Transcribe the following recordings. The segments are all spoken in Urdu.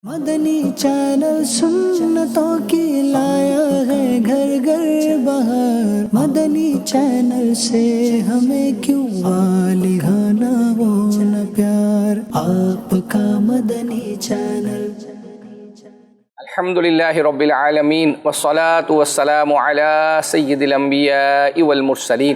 مدنی چینل سنتوں کی لایا ہے گھر گھر بہار، مدنی چینل سے ہمیں کیوں والہانہ وہ نہ پیار، آپ کا مدنی چینل۔ الحمدللہ رب العالمین والصلاة والسلام علی سید الانبیاء والمرسلین،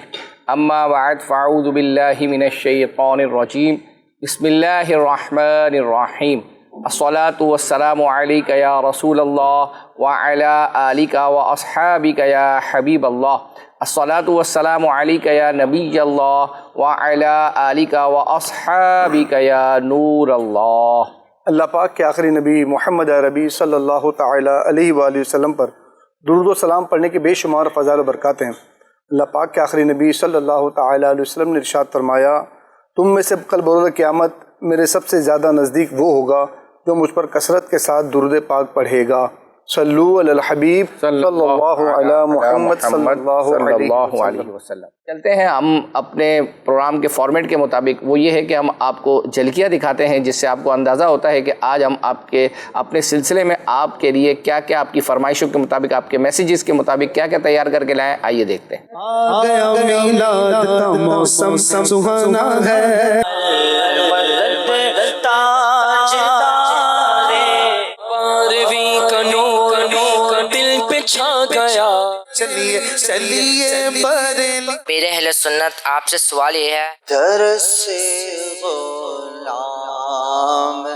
اما بعد فاعوذ باللہ من الشیطان الرجیم، بسم اللہ الرحمن الرحیم۔ الصلاة والسلام علیک یا رسول اللہ وعلی آلک واصحابک یا حبیب اللہ، الصلاة والسلام علیک یا نبی اللہ وعلی آلک واصحابک یا نور اللہ۔ اللہ پاک کے آخری نبی محمد عربی صلی اللہ تعالیٰ علیہ وآلہ وسلم پر درود و سلام پڑھنے کے بے شمار فضائل و برکات ہیں۔ اللہ پاک کے آخری نبی صلی اللہ تعالیٰ علیہ وسلم نے ارشاد فرمایا، تم میں سے کل بروز قیامت میرے سب سے زیادہ نزدیک وہ ہوگا جو مجھ پر کثرت کے ساتھ درود پاک پڑھے گا۔ صلو علی الحبیب صلی اللہ علی محمد صلی اللہ علیہ وسلم۔ چلتے ہیں ہم اپنے پروگرام کے فارمیٹ کے مطابق، وہ یہ ہے کہ ہم آپ کو جھلکیاں دکھاتے ہیں جس سے آپ کو اندازہ ہوتا ہے کہ آج ہم آپ کے اپنے سلسلے میں آپ کے لیے کیا کیا، آپ کی فرمائشوں کے مطابق، آپ کے میسیجز کے مطابق کیا کیا تیار کر کے لائیں۔ آئیے دیکھتے ہیں۔ آ گیا میلاد کا موسم سہانا ہے، چلیے چلیے میرے اہل سنت آپ سے سوال یہ ہے، در سے غلام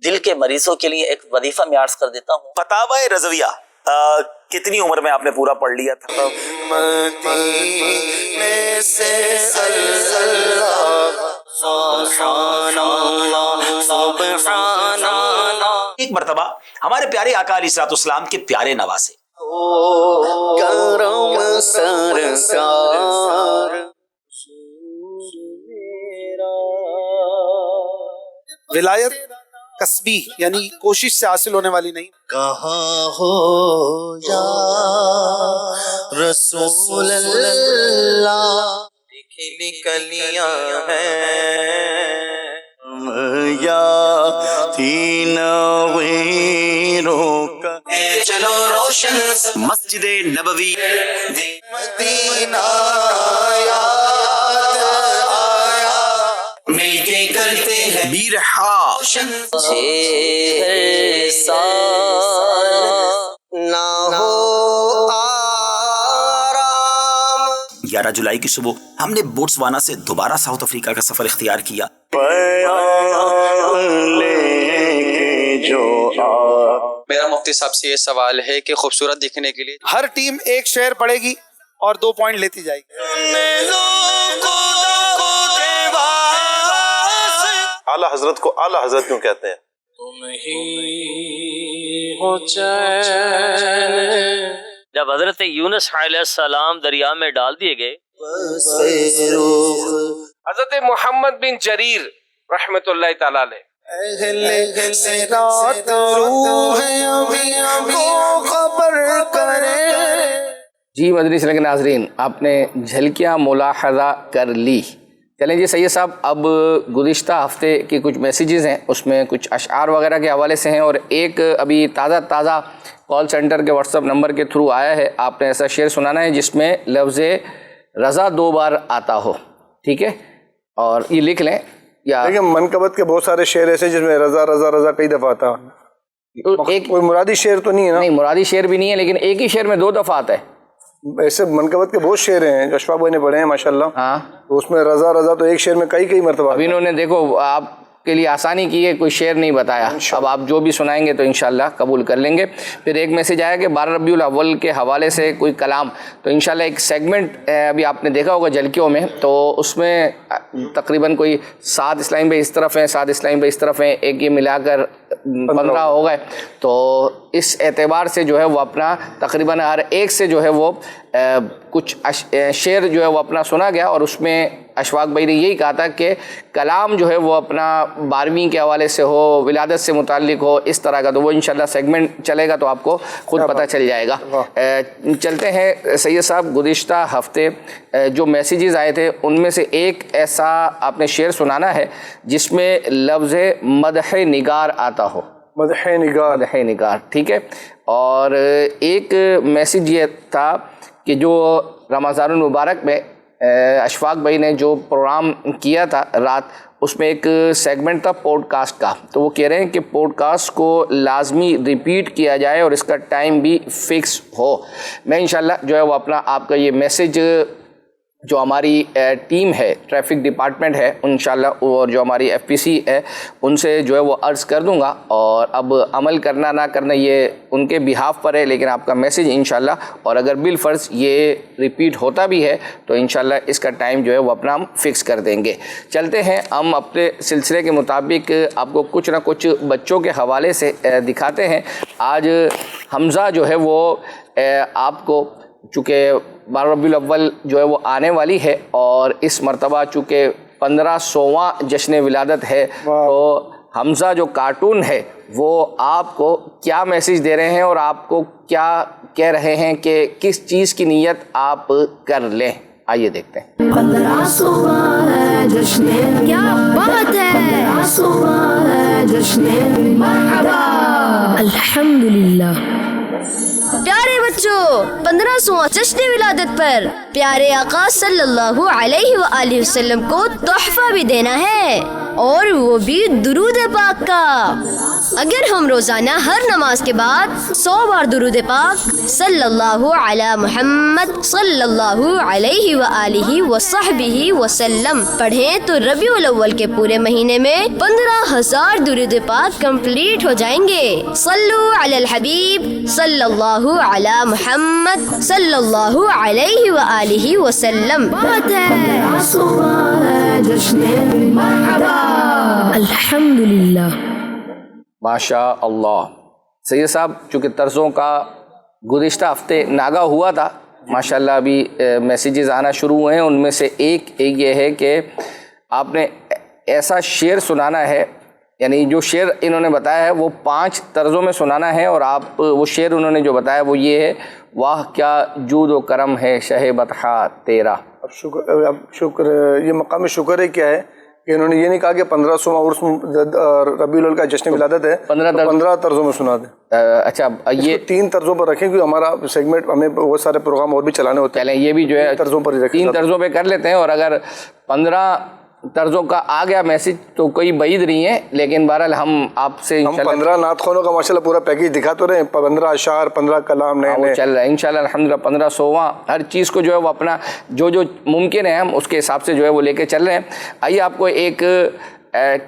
دل کے مریضوں کے لیے ایک وظیفہ میں عرض کر دیتا ہوں۔ فتاوی رضویہ کتنی عمر میں آپ نے پورا پڑھ لیا تھا؟ مدینے سے اللہ سبحان اللہ سبحان اللہ۔ ایک مرتبہ ہمارے پیارے آقا علیہ الصلوۃ والسلام کے پیارے نواسے کرم سرکار ولایت کسبی یعنی کوشش سے حاصل ہونے والی نہیں۔ کہاں ہو یا رسول اللہ، کھلی کلیاں ہیں یا تین ویروں کا، چلو روشن مسجد نبوی مدینہ یاد آیا، مل کے کرتے ہیں بیرحا نہ ہو آرام۔ 11 جولائی کی صبح ہم نے بوٹسوانا سے دوبارہ ساؤتھ افریقہ کا سفر اختیار کیا۔ میرا مفتی صاحب سے یہ سوال ہے کہ خوبصورت دکھنے کے لیے ہر ٹیم ایک شعر پڑھے گی اور 2 پوائنٹ لیتی جائے گی۔ اعلیٰ حضرت کو اعلیٰ حضرت کیوں کہتے ہیں؟ جب حضرت یونس علیہ السلام دریا میں ڈال دیے گئے، حضرت محمد بن جریر رحمۃ اللہ تعالیٰ علیہ جی مدنی چینل کے ناظرین، آپ نے جھلکیاں ملاحظہ کر لی۔ چلیں جی سید صاحب، اب گزشتہ ہفتے کی کچھ میسیجز ہیں، اس میں کچھ اشعار وغیرہ کے حوالے سے ہیں، اور ایک ابھی تازہ کال سینٹر کے واٹس ایپ نمبر کے تھرو آیا ہے۔ آپ نے ایسا شعر سنانا ہے جس میں لفظ رضا 2 بار آتا ہو، ٹھیک ہے؟ اور یہ لکھ لیں، یا لیکن منقبت کے بہت سارے شعر ایسے جس میں رضا رضا رضا کئی دفعہ آتا، ایک کوئی مرادی شعر تو نہیں ہے نا؟ نہیں، مرادی شعر بھی نہیں ہے، لیکن ایک ہی شعر میں 2 دفعہ آتا ہے۔ ایسے منقبت کے بہت شعر ہیں جو اشفاق بھائی نے پڑھے ہیں ماشاءاللہ، ہاں، اس میں رضا رضا تو ایک شعر میں کئی مرتبہ۔ اب انہوں نے دیکھو آپ کے لیے آسانی کی ہے، کوئی شعر نہیں بتایا، اب آپ جو بھی سنائیں گے تو انشاءاللہ قبول کر لیں گے۔ پھر ایک میسیج آیا کہ 12 ربیع الاول کے حوالے سے کوئی کلام، تو انشاءاللہ ایک سیگمنٹ ابھی آپ نے دیکھا ہوگا جھلکیوں میں، تو اس میں تقریباً کوئی 7 اسلامی بھائی اس طرف ہیں، 7 اسلامی بھائی اس طرف ہیں، ایک یہ ملا کر 15 ہو گئے۔ تو اس اعتبار سے جو ہے وہ اپنا تقریباً ہر ایک سے جو ہے وہ کچھ شعر جو ہے وہ اپنا سنا گیا، اور اس میں اشفاق بھائی نے یہی کہا تھا کہ کلام جو ہے وہ اپنا 12ویں کے حوالے سے ہو، ولادت سے متعلق ہو، اس طرح کا، تو وہ انشاءاللہ سیگمنٹ چلے گا تو آپ کو خود پتہ چل جائے گا۔ چلتے ہیں سید صاحب، گزشتہ ہفتے جو میسیجز آئے تھے ان میں سے ایک ایسا آپ نے شعر سنانا ہے جس میں لفظ مدح نگار آتا ہو، مدح نگار، مدح نگار، ٹھیک ہے۔ اور ایک میسیج یہ تھا کہ جو رمضان المبارک میں اشفاق بھائی نے جو پروگرام کیا تھا رات، اس میں ایک سیگمنٹ تھا پوڈ کاسٹ کا، تو وہ کہہ رہے ہیں کہ پوڈ کاسٹ کو لازمی ریپیٹ کیا جائے اور اس کا ٹائم بھی فکس ہو۔ میں انشاءاللہ جو ہے وہ اپنا آپ کا یہ میسیج جو ہماری ٹیم ہے، ٹریفک ڈپارٹمنٹ ہے انشاءاللہ، اور جو ہماری ایف پی سی ہے ان سے جو ہے وہ عرض کر دوں گا، اور اب عمل کرنا نہ کرنا یہ ان کے بہاف پر ہے، لیکن آپ کا میسیج انشاءاللہ، اور اگر بالفرض یہ ریپیٹ ہوتا بھی ہے تو انشاءاللہ اس کا ٹائم جو ہے وہ اپنا ہم فکس کر دیں گے۔ چلتے ہیں ہم اپنے سلسلے کے مطابق آپ کو کچھ نہ کچھ بچوں کے حوالے سے دکھاتے ہیں۔ آج حمزہ جو ہے وہ آپ کو، چونکہ 12 ربیع الاول جو ہے وہ آنے والی ہے اور اس مرتبہ چونکہ 1500واں جشن ولادت ہے، تو حمزہ جو کارٹون ہے وہ آپ کو کیا میسیج دے رہے ہیں اور آپ کو کیا کہہ رہے ہیں کہ کس چیز کی نیت آپ کر لیں، آئیے دیکھتے ہیں۔ 1500واں ہے جشن، کیا بات ہے، 1500واں ہے جشن، مرحبا الحمدللہ۔ پیارے بچوں، 1500واں جشن ولادت پر پیارے آقا صلی اللہ علیہ وآلہ وسلم کو تحفہ بھی دینا ہے، اور وہ بھی درود پاک کا۔ اگر ہم روزانہ ہر نماز کے بعد 100 بار درود پاک صلی اللہ علی محمد صلی اللہ علیہ وآلہ وصحبہ وسلم پڑھیں تو ربیع الاول کے پورے مہینے میں 15,000 درود پاک کمپلیٹ ہو جائیں گے۔ صلو علی الحبیب صلی اللہ علی محمد صلی اللہ علیہ وآلہ وسلم۔ بات ہے جشن، مرحبا الحمدللہ۔ ماشاء اللہ۔ سید صاحب، چونکہ طرزوں کا گزشتہ ہفتے ناغہ ہوا تھا، ماشاءاللہ ابھی میسیجز آنا شروع ہوئے ہیں، ان میں سے ایک یہ ہے کہ آپ نے ایسا شعر سنانا ہے، یعنی جو شعر انہوں نے بتایا ہے وہ 5 طرزوں میں سنانا ہے، اور آپ وہ شعر انہوں نے جو بتایا وہ یہ ہے، واہ کیا جود و کرم ہے شہ بطحا تیرا۔ اب شکر، یہ مقام شکر ہے کیا ہے کہ انہوں نے یہ نہیں کہا کہ 1500واں عرس ربیع الاول کا جشن ولادت ہے، 15 طرزوں میں سنا دیں۔ اچھا، یہ 3 طرزوں پر رکھیں کیونکہ ہمارا سیگمنٹ، ہمیں بہت سارے پروگرام اور بھی چلانے ہوتے ہیں، پہلے یہ بھی جو ہے 3 طرزوں پر ہی رکھیں، 3 طرزوں پہ کر لیتے ہیں، اور اگر 15 طرزوں کا آ گیا میسیج تو کوئی بعید نہیں ہے، لیکن بہرحال ہم آپ سے ہم 15 نعت خوانوں کا ماشاءاللہ پورا پیکیج دکھا تو رہے ہیں، 15 اشعار، 15 کلام نئے چل رہا ہے انشاءاللہ الحمدللہ۔ 1500واں ہر چیز کو جو ہے وہ اپنا جو ممکن ہے ہم اس کے حساب سے جو ہے وہ لے کے چل رہے ہیں۔ آئیے آپ کو ایک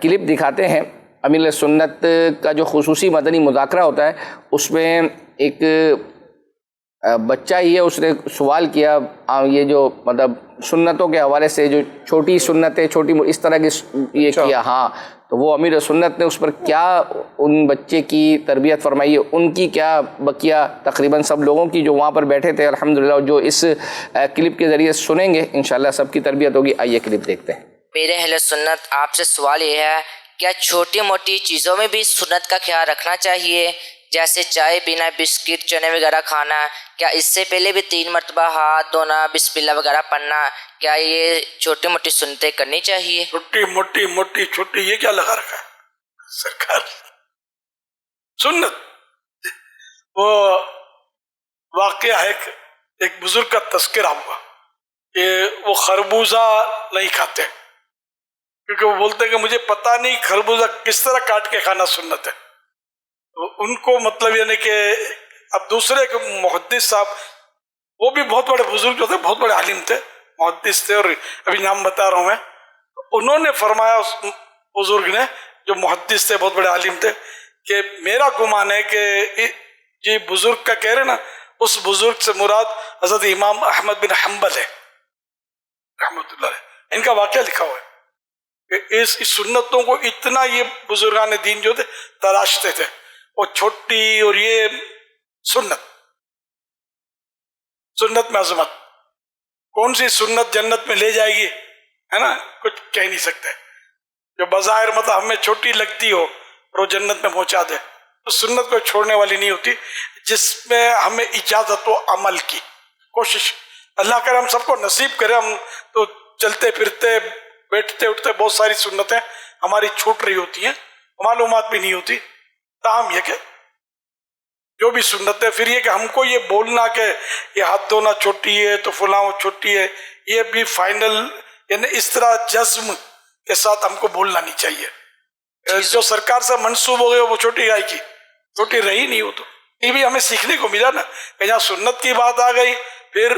کلپ دکھاتے ہیں۔ امیر سنت کا جو خصوصی مدنی مذاکرہ ہوتا ہے اس میں ایک بچہ ہی ہے، اس نے سوال کیا، یہ جو مطلب سنتوں کے حوالے سے جو چھوٹی سنتیں، چھوٹی اس طرح کی یہ کیا، ہاں، تو وہ امیر سنت نے اس پر کیا ان بچے کی تربیت فرمائی ہے، ان کی کیا بقیہ تقریباً سب لوگوں کی جو وہاں پر بیٹھے تھے الحمدللہ، جو اس کلپ کے ذریعے سنیں گے انشاءاللہ سب کی تربیت ہوگی۔ آئیے کلپ دیکھتے ہیں۔ میرے اہل سنت آپ سے سوال یہ ہے، کیا چھوٹی موٹی چیزوں میں بھی سنت کا خیال رکھنا چاہیے، جیسے چائے پینا، بسکٹ، چنے وغیرہ کھانا، کیا اس سے پہلے بھی 3 مرتبہ ہاتھ دھونا، بسم اللہ وغیرہ پڑھنا، کیا یہ چھوٹی موٹی سنتیں کرنی چاہیے؟ چھوٹی یہ کیا لگا رکھا ہے سرکار؟ سنت وہ واقعہ ہے کہ ایک بزرگ کا تذکرہ ہوا کہ وہ خربوزہ نہیں کھاتے، کیونکہ وہ بولتے کہ مجھے پتہ نہیں خربوزہ کس طرح کاٹ کے کھانا سنت ہے۔ تو ان کو مطلب یعنی کہ اب دوسرے ایک محدث صاحب، وہ بھی بہت بڑے بزرگ جو تھے، بہت بڑے عالم تھے، محدث تھے، اور ابھی نام بتا رہا ہوں میں، انہوں نے فرمایا، اس بزرگ نے جو محدث تھے، بہت بڑے عالم تھے، کہ میرا گمان ہے کہ یہ بزرگ کا کہہ رہے نا، اس بزرگ سے مراد حضرت امام احمد بن حنبل ہے رحمۃ اللہ علیہ۔ ان کا واقعہ لکھا ہوا ہے کہ اس سنتوں کو اتنا یہ بزرگان دین جو تھے تراشتے تھے، اور چھوٹی اور یہ سنت میں عظمت، کون سی سنت جنت میں لے جائے گی؟ ہے نا, کچھ کہہ نہیں سکتے. جو بظاہر مطلب ہمیں چھوٹی لگتی ہو اور وہ جنت میں پہنچا دے, تو سنت کو چھوڑنے والی نہیں ہوتی, جس میں ہمیں اجازت و عمل کی کوشش اللہ کرے ہم سب کو نصیب کرے. ہم تو چلتے پھرتے بیٹھتے اٹھتے بہت ساری سنتیں ہماری چھوٹ رہی ہوتی ہیں, معلومات بھی نہیں ہوتی. تاہم یہ کہ جو بھی سنت ہے, پھر یہ کہ ہم کو یہ بولنا کہ یہ ہاتھ دھونا چھوٹی ہے تو فلاں چھوٹی ہے, یہ بھی فائنل یعنی اس طرح جزم کے ساتھ ہم کو بولنا نہیں چاہیے. جو سرکار سے منسوب ہو گئے وہ چھوٹی گائے کی چھوٹی رہی نہیں. ہو تو یہ بھی ہمیں سیکھنے کو ملا نا کہ جہاں سنت کی بات آ گئی پھر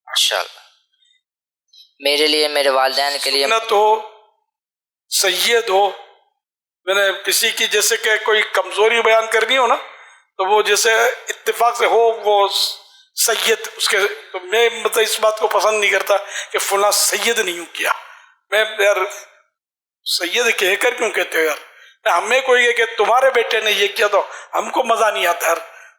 ماشاءاللہ. میرے لیے, میرے والدین کے لیے سنت ہو, سید ہو. میں نے کسی کی جیسے کہ کوئی کمزوری بیان کرنی ہو نا, تو وہ جیسے اتفاق سے ہو وہ سید اس کے, تو میں مطلب اس بات کو پسند نہیں کرتا کہ فلاں سید نہیں ہوں کیا. میں یار سید کہہ کر کیوں کہتے ہو یار, ہمیں کوئی کہ تمہارے بیٹے نے یہ کیا تو ہم کو مزہ نہیں آتا یار,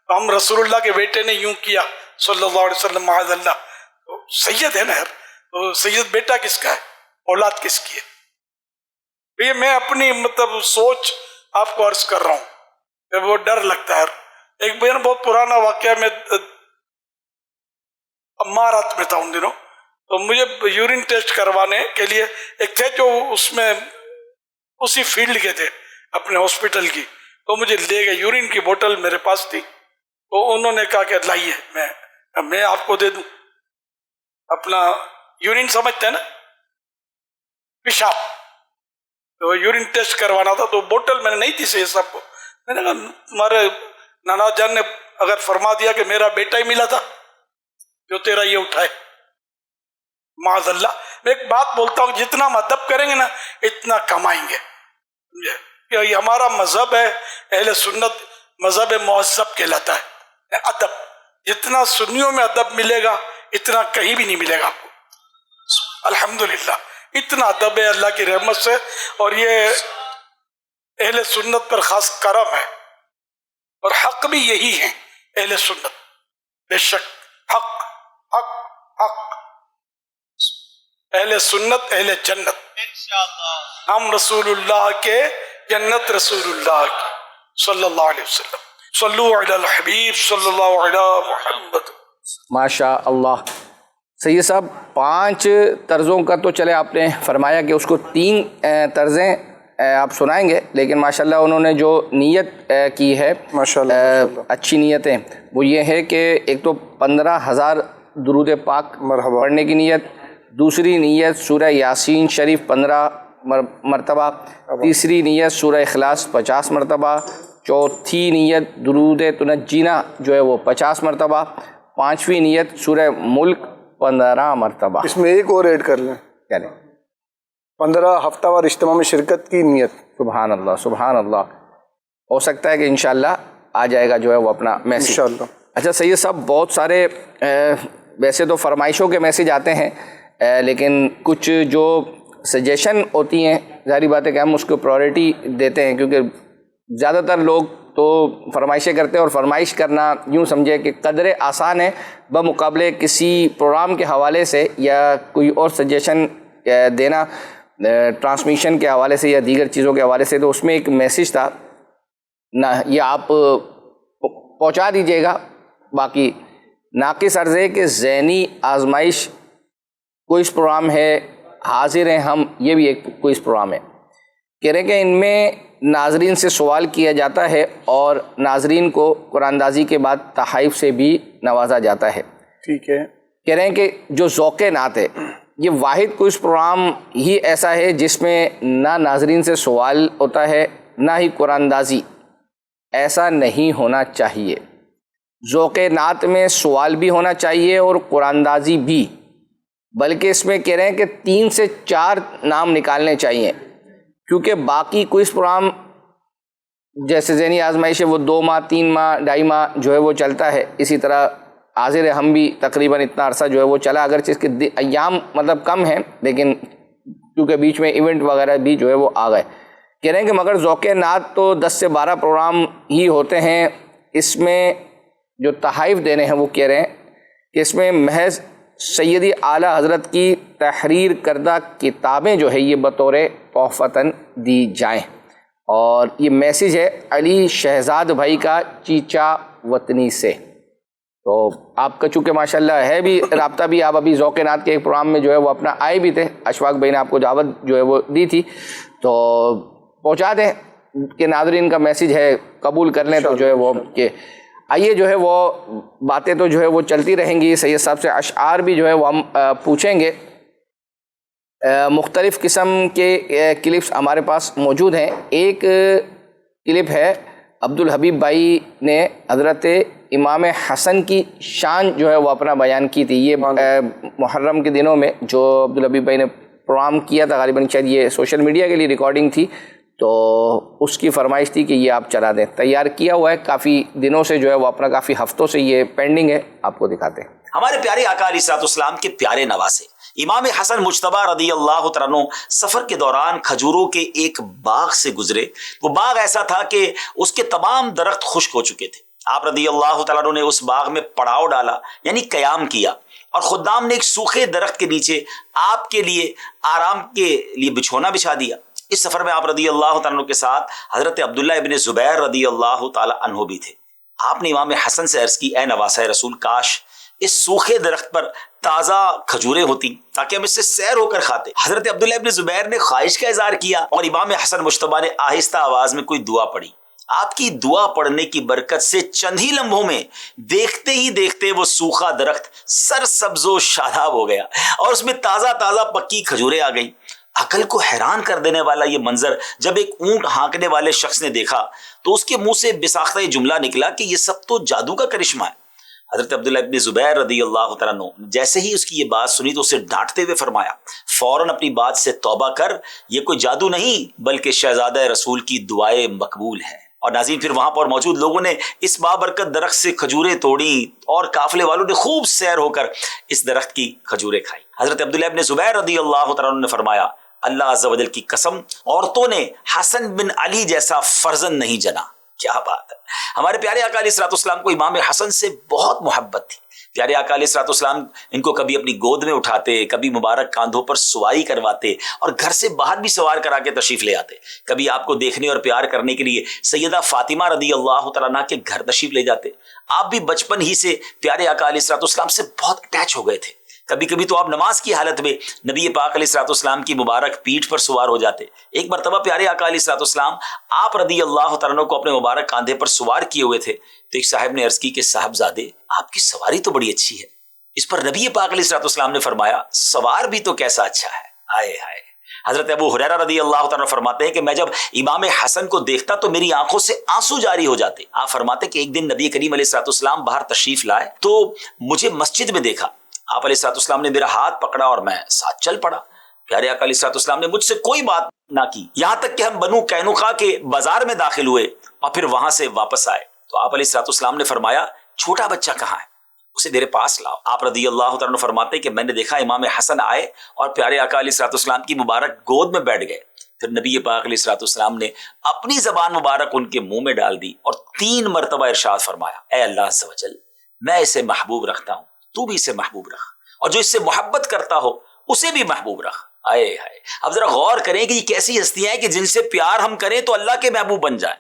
تو ہم رسول اللہ کے بیٹے نے یوں کیا صلی اللہ علیہ وسلم معاذ اللہ, تو سید ہے نا یار. تو سید بیٹا کس کا ہے, اولاد کس کی ہے؟ یہ میں اپنی مطلب سوچ آپ کو عرض کر رہا ہوں کہ وہ ڈر لگتا ہے. ایک بیان بہت پرانا واقعہ, میں امارات میں تھا ان دنوں, تو مجھے یورین ٹیسٹ کروانے کے لیے ایک تھے جو اس میں اسی فیلڈ کے تھے اپنے ہاسپٹل کی, تو مجھے لے گئے. یورین کی بوتل میرے پاس تھی, تو انہوں نے کہا کہ لائیے میں آپ کو دے دوں اپنا یورین, سمجھتے ہیں نا پیشاب, تو یورین ٹیسٹ کروانا تھا. تو بوتل میں نے نہیں تھی صحیح سب کو. میں نے کہا تمہارے نانا جان نے اگر فرما دیا کہ میرا بیٹا ہی ملا تھا جو تیرا یہ اٹھائے, معاذ اللہ. میں ایک بات بولتا ہوں, جتنا ہم ادب کریں گے نا اتنا کمائیں گے. یہ ہمارا مذہب ہے, اہل سنت مذہب مہذب کہلاتا ہے. ادب جتنا سنیوں میں ادب ملے گا اتنا کہیں بھی نہیں ملے گا آپ کو. الحمدللہ اتنا ادب ہے اللہ کی رحمت سے, اور یہ اہل سنت پر خاص کرم ہے, اور حق بھی یہی ہے اہل سنت. بے شک حق حق حق, اہل سنت اہل جنت. ہم رسول اللہ کے, جنت رسول اللہ کی صلی اللہ علیہ وسلم. صلو علی الحبیب صلی اللہ علی محمد. ماشاء اللہ. سید صاحب 5 طرزوں کا تو چلے آپ نے فرمایا کہ اس کو 3 طرزیں آپ سنائیں گے, لیکن ماشاءاللہ انہوں نے جو نیت کی ہے ماشاءاللہ اچھی نیتیں, وہ یہ ہے کہ ایک تو 15,000 درود پاک پڑھنے کی نیت, دوسری نیت سورہ یاسین شریف 15 مرتبہ, تیسری نیت سورہ اخلاص 50 مرتبہ, چوتھی نیت درود تنجینا جو ہے وہ 50 مرتبہ, 5ویں نیت سورہ ملک 15 مرتبہ. اس میں ایک اور ایڈ کر لیں, کیا لیں 15 ہفتہ وار اجتماع میں شرکت کی نیت. سبحان اللہ سبحان اللہ. ہو سکتا ہے کہ انشاءاللہ آ جائے گا جو ہے وہ اپنا میسیج انشاءاللہ. اچھا سید صاحب, بہت سارے ویسے تو فرمائشوں کے میسیج آتے ہیں, لیکن کچھ جو سجیشن ہوتی ہیں ظاہری بات ہے کہ ہم اس کو پرائورٹی دیتے ہیں, کیونکہ زیادہ تر لوگ تو فرمائشیں کرتے ہیں, اور فرمائش کرنا یوں سمجھے کہ قدر آسان ہے بمقابلے کسی پروگرام کے حوالے سے یا کوئی اور سجیشن دینا ٹرانسمیشن کے حوالے سے یا دیگر چیزوں کے حوالے سے. تو اس میں ایک میسیج تھا نہ, یہ آپ پہنچا دیجئے گا. باقی ناقص عرض ہے کہ ذہنی آزمائش کوئز پروگرام ہے, حاضر ہیں ہم, یہ بھی ایک کوئز پروگرام ہے. کہہ رہے ہیں کہ ان میں ناظرین سے سوال کیا جاتا ہے اور ناظرین کو قرآن اندازی کے بعد تحائف سے بھی نوازا جاتا ہے. ٹھیک ہے. کہہ رہے ہیں کہ جو ذوق نعت ہے یہ واحد کوئز پروگرام ہی ایسا ہے جس میں نہ ناظرین سے سوال ہوتا ہے نہ ہی قرآن اندازی. ایسا نہیں ہونا چاہیے. ذوق نعت میں سوال بھی ہونا چاہیے اور قرآن اندازی بھی, بلکہ اس میں کہہ رہے ہیں کہ 3 سے 4 نام نکالنے چاہیے, کیونکہ باقی کوئز پروگرام جیسے ذہنی آزمائش ہے وہ 2 ماہ 3 ماہ 2.5 ماہ جو ہے وہ چلتا ہے. اسی طرح حاضر ہم بھی تقریباً اتنا عرصہ جو ہے وہ چلا, اگرچہ اس کے ایام مطلب کم ہیں, لیکن کیونکہ بیچ میں ایونٹ وغیرہ بھی جو ہے وہ آ گئے. کہہ رہے ہیں کہ مگر ذوق نعت تو 10 سے 12 پروگرام ہی ہوتے ہیں. اس میں جو تحائف دینے ہیں وہ کہہ رہے ہیں کہ اس میں محض سیدی اعلیٰ حضرت کی تحریر کردہ کتابیں جو ہے یہ بطور تحفتاً دی جائیں. اور یہ میسیج ہے علی شہزاد بھائی کا چیچا وطنی سے. تو آپ کا چونکہ ماشاءاللہ ہے بھی رابطہ بھی، آپ ابھی ذوق نعت کے ایک پروگرام میں جو ہے وہ اپنا آئے بھی تھے، اشفاق بھائی نے آپ کو دعوت جو ہے وہ دی تھی، تو پہنچا دیں کہ ناظرین کا میسیج ہے قبول کر لیں. تو جو ہے وہ کہ آئیے جو ہے وہ باتیں تو جو ہے وہ چلتی رہیں گی. سید صاحب سے اشعار بھی جو ہے وہ ہم پوچھیں گے. مختلف قسم کے کلپس ہمارے پاس موجود ہیں. ایک کلپ ہے عبدالحبیب بھائی نے حضرت امام حسن کی شان جو ہے وہ اپنا بیان کی تھی. یہ محرم کے دنوں میں جو عبدالحبیب بھائی نے پروگرام کیا تھا، غالباً شاید یہ سوشل میڈیا کے لیے ریکارڈنگ تھی، تو اس کی فرمائش تھی کہ یہ آپ چلا دیں. تیار کیا ہوا ہے کافی دنوں سے، جو ہے وہ اپنا کافی ہفتوں سے یہ پینڈنگ ہے. آپ کو دکھاتے ہیں. ہمارے پیارے آقا علیہ الصلوۃ والسلام کے پیارے نواسے امام حسن مجتبی رضی اللہ تعالیٰ عنہ سفر کے دوران کھجوروں کے ایک باغ سے گزرے. وہ باغ ایسا تھا کہ اس کے تمام درخت خشک ہو چکے تھے. آپ رضی اللہ تعالیٰ عنہ نے اس باغ میں پڑاؤ ڈالا، یعنی قیام کیا، اور خدام نے ایک سوکھے درخت کے نیچے آپ کے لیے آرام کے لیے بچھونا بچھا دیا. اس سفر میں آپ رضی اللہ تعالیٰ عنہ کے ساتھ حضرت عبداللہ ابن زبیر رضی اللہ تعالیٰ عنہ بھی تھے. آپ نے امام حسن سے عرض کی، اے نواسہ رسول، کاش اس سوکھے درخت پر تازہ کھجوریں ہوتی تاکہ ہم اس سے سیر ہو کر کھاتے. حضرت عبداللہ ابن زبیر نے خواہش کا اظہار کیا اور امام حسن مجتبی نے آہستہ آواز میں کوئی دعا پڑھی. آپ کی دعا پڑھنے کی برکت سے چند ہی لمحوں میں دیکھتے ہی دیکھتے وہ سوکھا درخت سرسبز و شاداب ہو گیا اور اس میں تازہ تازہ پکی کھجوریں آ گئیں. عقل کو حیران کر دینے والا یہ منظر جب ایک اونٹ ہانکنے والے شخص نے دیکھا تو اس کے منہ سے بساختہ یہ جملہ نکلا کہ یہ سب تو جادو کا کرشمہ ہے. حضرت عبداللہ ابن زبیر رضی اللہ تعالیٰ عنہ جیسے ہی اس کی یہ بات سنی تو اسے ڈانٹتے ہوئے فرمایا، فوراً اپنی بات سے توبہ کر، یہ کوئی جادو نہیں بلکہ شہزادہ رسول کی دعائیں مقبول ہے. اور ناظرین، پھر وہاں پر موجود لوگوں نے اس بابرکت درخت سے کھجوریں توڑی اور قافلے والوں نے خوب سیر ہو کر اس درخت کی کھجوریں کھائی. حضرت عبداللہ ابن زبیر رضی اللہ تعالیٰ عنہ نے فرمایا، اللہ عز و جل کی قسم، عورتوں نے حسن بن علی جیسا فرزند نہیں جنا. کیا بات ہے! ہمارے پیارے آقا علیہ الصلوۃ والسلام کو امام حسن سے بہت محبت تھی. پیارے آقا علیہ الصلوۃ والسلام ان کو کبھی اپنی گود میں اٹھاتے، کبھی مبارک کاندھوں پر سواری کرواتے اور گھر سے باہر بھی سوار کرا کے تشریف لے آتے. کبھی آپ کو دیکھنے اور پیار کرنے کے لیے سیدہ فاطمہ رضی اللہ تعالیٰ عنہا کے گھر تشریف لے جاتے. آپ بھی بچپن ہی سے پیارے آقا علیہ الصلوۃ والسلام سے بہت اٹیچ ہو گئے تھے. کبھی کبھی تو آپ نماز کی حالت میں نبی پاک علیہ الصلوۃ والسلام کی مبارک پیٹھ پر سوار ہو جاتے. ایک مرتبہ پیارے آقا علیہ الصلوۃ والسلام آپ رضی اللہ تعالیٰ عنہ کو اپنے مبارک کاندھے پر سوار کیے ہوئے تھے تو ایک صاحب نے عرض کی کہ صاحبزادے، آپ کی سواری تو بڑی اچھی ہے. اس پر نبی پاک علیہ الصلوۃ والسلام نے فرمایا، سوار بھی تو کیسا اچھا ہے. ہائے ہائے! حضرت ابو ہریرہ رضی اللہ تعالیٰ فرماتے ہیں کہ میں جب امام حسن کو دیکھتا تو میری آنکھوں سے آنسو جاری ہو جاتے. آپ فرماتے کہ ایک دن نبی کریم علیہ الصلوۃ والسلام باہر تشریف لائے تو مجھے مسجد میں دیکھا. آپ علیہ الصلوۃ والسلام نے میرا ہاتھ پکڑا اور میں ساتھ چل پڑا. پیارے آقا علیہ الصلوۃ والسلام نے مجھ سے کوئی بات نہ کی، یہاں تک کہ ہم بنو قینقاع کے بازار میں داخل ہوئے اور پھر وہاں سے واپس آئے تو آپ علیہ الصلوۃ والسلام نے فرمایا، چھوٹا بچہ کہاں ہے؟ اسے میرے پاس لاؤ. آپ رضی اللہ تعالیٰ فرماتے کہ میں نے دیکھا امام حسن آئے اور پیارے آقا علیہ الصلوۃ والسلام کی مبارک گود میں بیٹھ گئے. پھر نبی پاک علیہ الصلوۃ والسلام نے اپنی زبان مبارک ان کے منہ میں ڈال دی اور 3 مرتبہ ارشاد فرمایا، اے اللہ عز و جل، میں اسے محبوب رکھتا ہوں، تو بھی اسے محبوب رکھ، اور جو اس سے محبت کرتا ہو اسے بھی محبوب رکھ. آئے ہائے! اب ذرا غور کریں کہ یہ کیسی ہستیاں ہیں کہ جن سے پیار ہم کریں تو اللہ کے محبوب بن جائیں.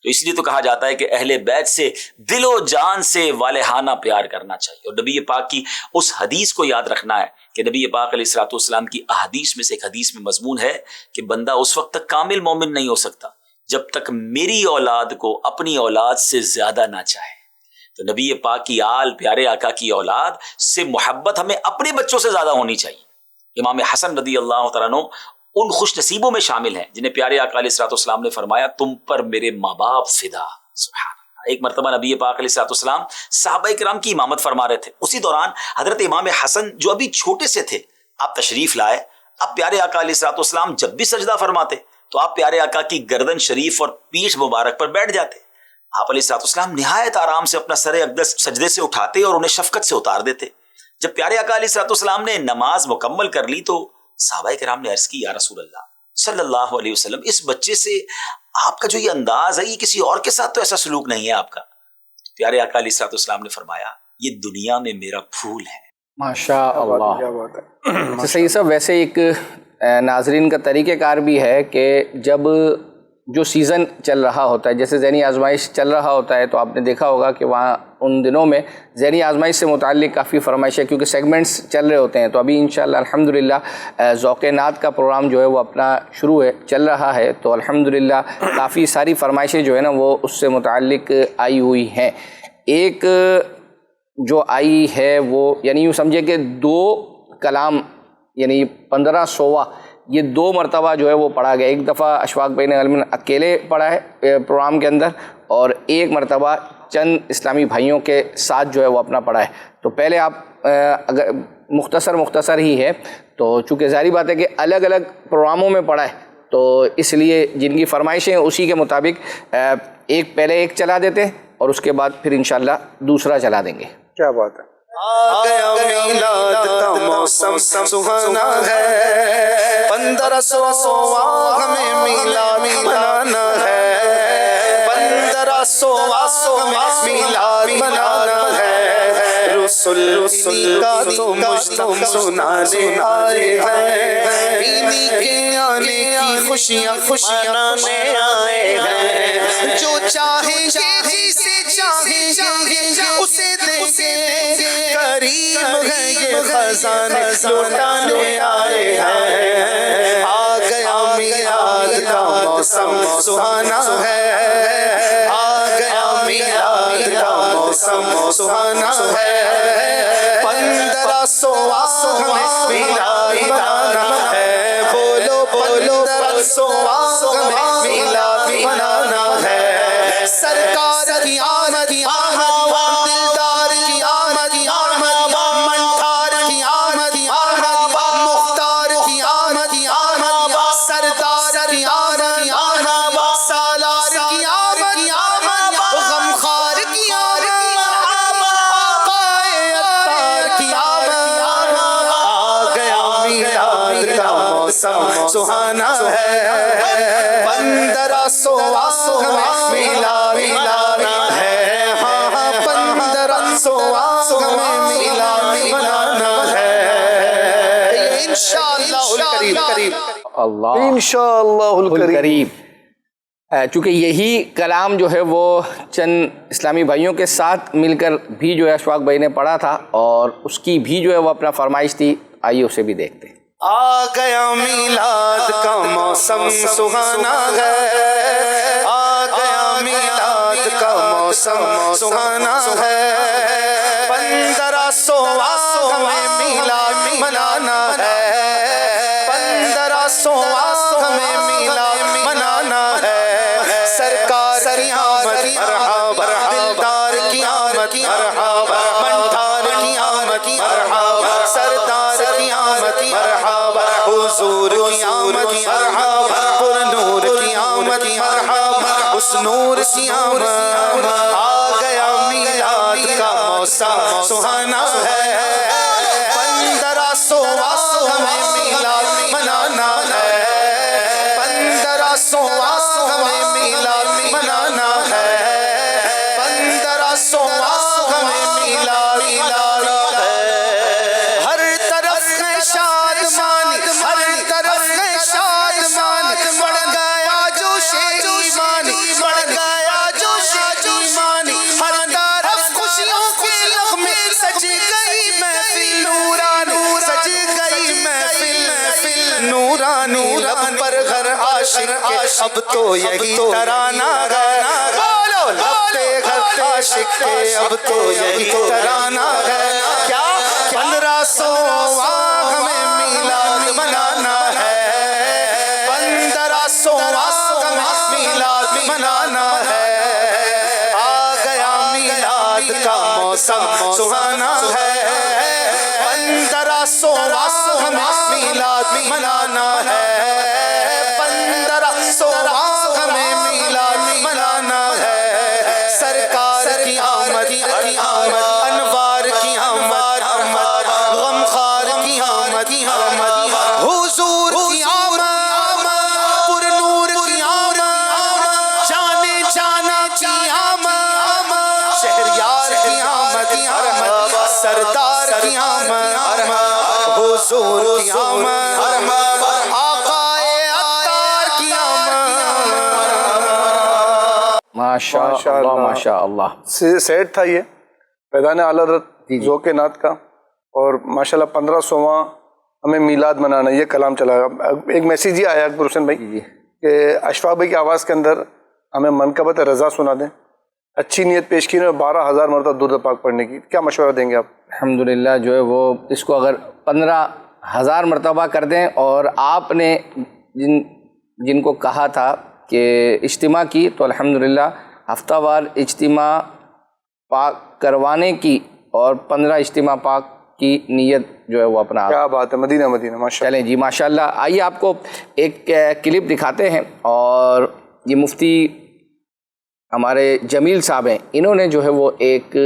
تو اس لیے تو کہا جاتا ہے کہ اہل بیت سے دل و جان سے والہانہ پیار کرنا چاہیے. اور نبی پاک کی اس حدیث کو یاد رکھنا ہے کہ نبی پاک علیہ الصلوۃ والسلام کی احادیث میں سے ایک حدیث میں مضمون ہے کہ بندہ اس وقت تک کامل مومن نہیں ہو سکتا جب تک میری اولاد کو اپنی اولاد سے زیادہ نہ چاہے. تو نبی پاک کی آل، پیارے آقا کی اولاد سے محبت ہمیں اپنے بچوں سے زیادہ ہونی چاہیے. امام حسن رضی اللہ تعالیٰ عنہ ان خوش نصیبوں میں شامل ہیں جنہیں پیارے آقا علیہ الصلوۃ والسلام نے فرمایا، تم پر میرے ماں باپ فدا. سبحان اللہ. ایک مرتبہ نبی پاک علیہ الصلوۃ والسلام صحابہ کرام کی امامت فرما رہے تھے. اسی دوران حضرت امام حسن جو ابھی چھوٹے سے تھے، آپ تشریف لائے. اب پیارے آقا علیہ الصلوۃ والسلام جب بھی سجدہ فرماتے تو آپ پیارے آقا کی گردن شریف اور پیٹھ مبارک پر بیٹھ جاتے. آپ علیہ الصلوۃ والسلام نہایت آرام سے اپنا سر اقدس سجدے سے اٹھاتے اور انہیں شفقت سے اتار دیتے. جب پیارے آقا علیہ الصلوۃ والسلام نے نماز مکمل کر لی تو صحابہ کرام نے عرض کی، یا رسول اللہ صلی اللہ علیہ وسلم، اس بچے سے آپ کا جو یہ انداز ہے یہ کسی اور کے ساتھ تو ایسا سلوک نہیں ہے آپ کا. پیارے آقا علیہ الصلوۃ والسلام نے فرمایا، یہ دنیا میں میرا پھول ہے ماشاء کیا اللہ. بات ہے. صحیح صاحب، ویسے ایک ناظرین کا طریقہ کار بھی ہے کہ جب جو سیزن چل رہا ہوتا ہے، جیسے ذہنی آزمائش چل رہا ہوتا ہے، تو آپ نے دیکھا ہوگا کہ وہاں ان دنوں میں ذہنی آزمائش سے متعلق کافی فرمائشیں، کیونکہ سیگمنٹس چل رہے ہوتے ہیں. تو ابھی انشاءاللہ الحمدللہ ذوق نعت کا پروگرام جو ہے وہ اپنا شروع ہے، چل رہا ہے. تو الحمدللہ کافی ساری فرمائشیں جو ہے نا وہ اس سے متعلق آئی ہوئی ہیں. ایک جو آئی ہے وہ یعنی یوں سمجھے کہ 2 کلام یعنی 1500واں یہ 2 مرتبہ جو ہے وہ پڑھا گیا. ایک دفعہ اشفاق بھائی نے غالباً اکیلے پڑھا ہے پروگرام کے اندر، اور ایک مرتبہ چند اسلامی بھائیوں کے ساتھ جو ہے وہ اپنا پڑھا ہے. تو پہلے آپ اگر مختصر ہی ہے، تو چونکہ ظاہری بات ہے کہ الگ الگ پروگراموں میں پڑھا ہے، تو اس لیے جن کی فرمائشیں اسی کے مطابق پہلے ایک چلا دیتے ہیں اور اس کے بعد پھر انشاءاللہ دوسرا چلا دیں گے. کیا بات ہے. آ گیا میلاد کا موسم سہانا ہے، 1500واں ہمیں میلاد منانا ہے، 1500واں ہمیں میلاد منانا ہے. رسول کا تو مجتمع سنانے آئے ہیں، عیدی کے آنے کی خوشیاں منانے آئے ہیں. جو چاہیں گے جسے چاہیں گے اسے دیں گے، کریم ہے یہ خزانے لوٹانے آئے ہیں. آ گیا میلاد کا موسم سہانا ہے، آ گیا میلاد کا موسم سہانا ہے، 1500واں ہمیں میلاد منانا ہے. بولو 1500واں ہمیں میلاد منانا ہے. سرکار کی آمد دلدار کی آمد منٹھار کی آمد مختار کی آمد سردار کی آمد سالار کی آمد غمخوار کی آمد آقائے عطار کی آمد. آ گیا میلاد کا موسم سہانا ہے، 1500واں ہمیں میلاد منانا ہے. ہاں 1500واں ہمیں میلاد منانا ہے انشاءاللہ الکریم. اللہ انشاءاللہ الکریم. الکریم. چونکہ یہی کلام جو ہے وہ چند اسلامی بھائیوں کے ساتھ مل کر بھی جو ہے اشفاق بھائی نے پڑھا تھا، اور اس کی بھی جو ہے وہ اپنا فرمائش تھی. آئیے اسے بھی دیکھتے ہیں. آ گیا میلاد کا موسم سہانا ہے، آ گیا میلاد کا موسم سہانا ہے، 1500واں ہمیں میلاد منانا ہے، 1500واں ہمیں میلاد منانا ہے. سرکار کی آمد مرحبا، دلدار کی آمد مرحبا، منٹھار کی آمد مرحبا، سردار کی آمد مرحبا، حضور کی آمد مرحبا، پر نور کی آمد مرحبا، اس نور کی آمد. آ گیا میلاد کا موسم سہانا ہے، 1500واں ہمیں میلاد منانا ہے، 1500واں ہمیں میلاد منانا ہے، 1500واں ہمیں میلاد منانا ہے. ہر طرف ہے شادمانی، ہر طرف ہے شادمانی، بڑھ گیا جوش ایمانی، بڑھ گیا جوش ایمانی. ہر طرف خوشیوں کے نغمے، سج گئی محفل نورانی، سج گئی محفل نورانی. لب پر گھر عاشق کے اب تو یہی ترانہ ہے، بولو لب پہ گھر عاشق کے اب تو یہی ترانہ ہے. کیا 1500واں ہمیں میلاد منانا ہے، 1500واں ہمیں میلاد منانا ہے. آ گیا میلاد کا موسم سہانا ہے، 1500واں ہمیں میلاد منانا ہے، 1500واں ہمیں میلاد منانا ہے. سرکار کی آمد انوار کی آمد غمخوار کی آمد حضور کی آمد پر نور کی آمد جانے جانا کی آمد شہریار کی آمد سردار کی آمد حضور کی آمد آقائے عطار کی آمد. ماشاء اللہ ماشاء اللہ. سیٹ تھا یہ فیضان اعلی حضرت ذوق نعت کا، اور ماشاءاللہ 1500واں ہمیں میلاد منانا، یہ کلام چلا. ایک میسیج ہی آیا اکبر حسین بھائی کہ اشفاق بھائی کی آواز کے اندر ہمیں منقبت رضا سنا دیں. اچھی نیت پیش کی اور 12,000 مرتبہ درود پاک پڑھنے کی، کیا مشورہ دیں گے آپ؟ الحمدللہ جو ہے وہ اس کو اگر 15,000 مرتبہ کر دیں، اور آپ نے جن کو کہا تھا کہ اجتماع کی، تو الحمدللہ ہفتہ وار اجتماع پاک کروانے کی اور 15 اجتماع پاک کی نیت جو ہے وہ اپنا. کیا بات ہے، مدینہ مدینہ ماشاء اللہ. چلیں جی ماشاءاللہ. آئیے آپ کو ایک کلپ دکھاتے ہیں، اور یہ مفتی ہمارے جمیل صاحب ہیں، انہوں نے جو ہے وہ ایک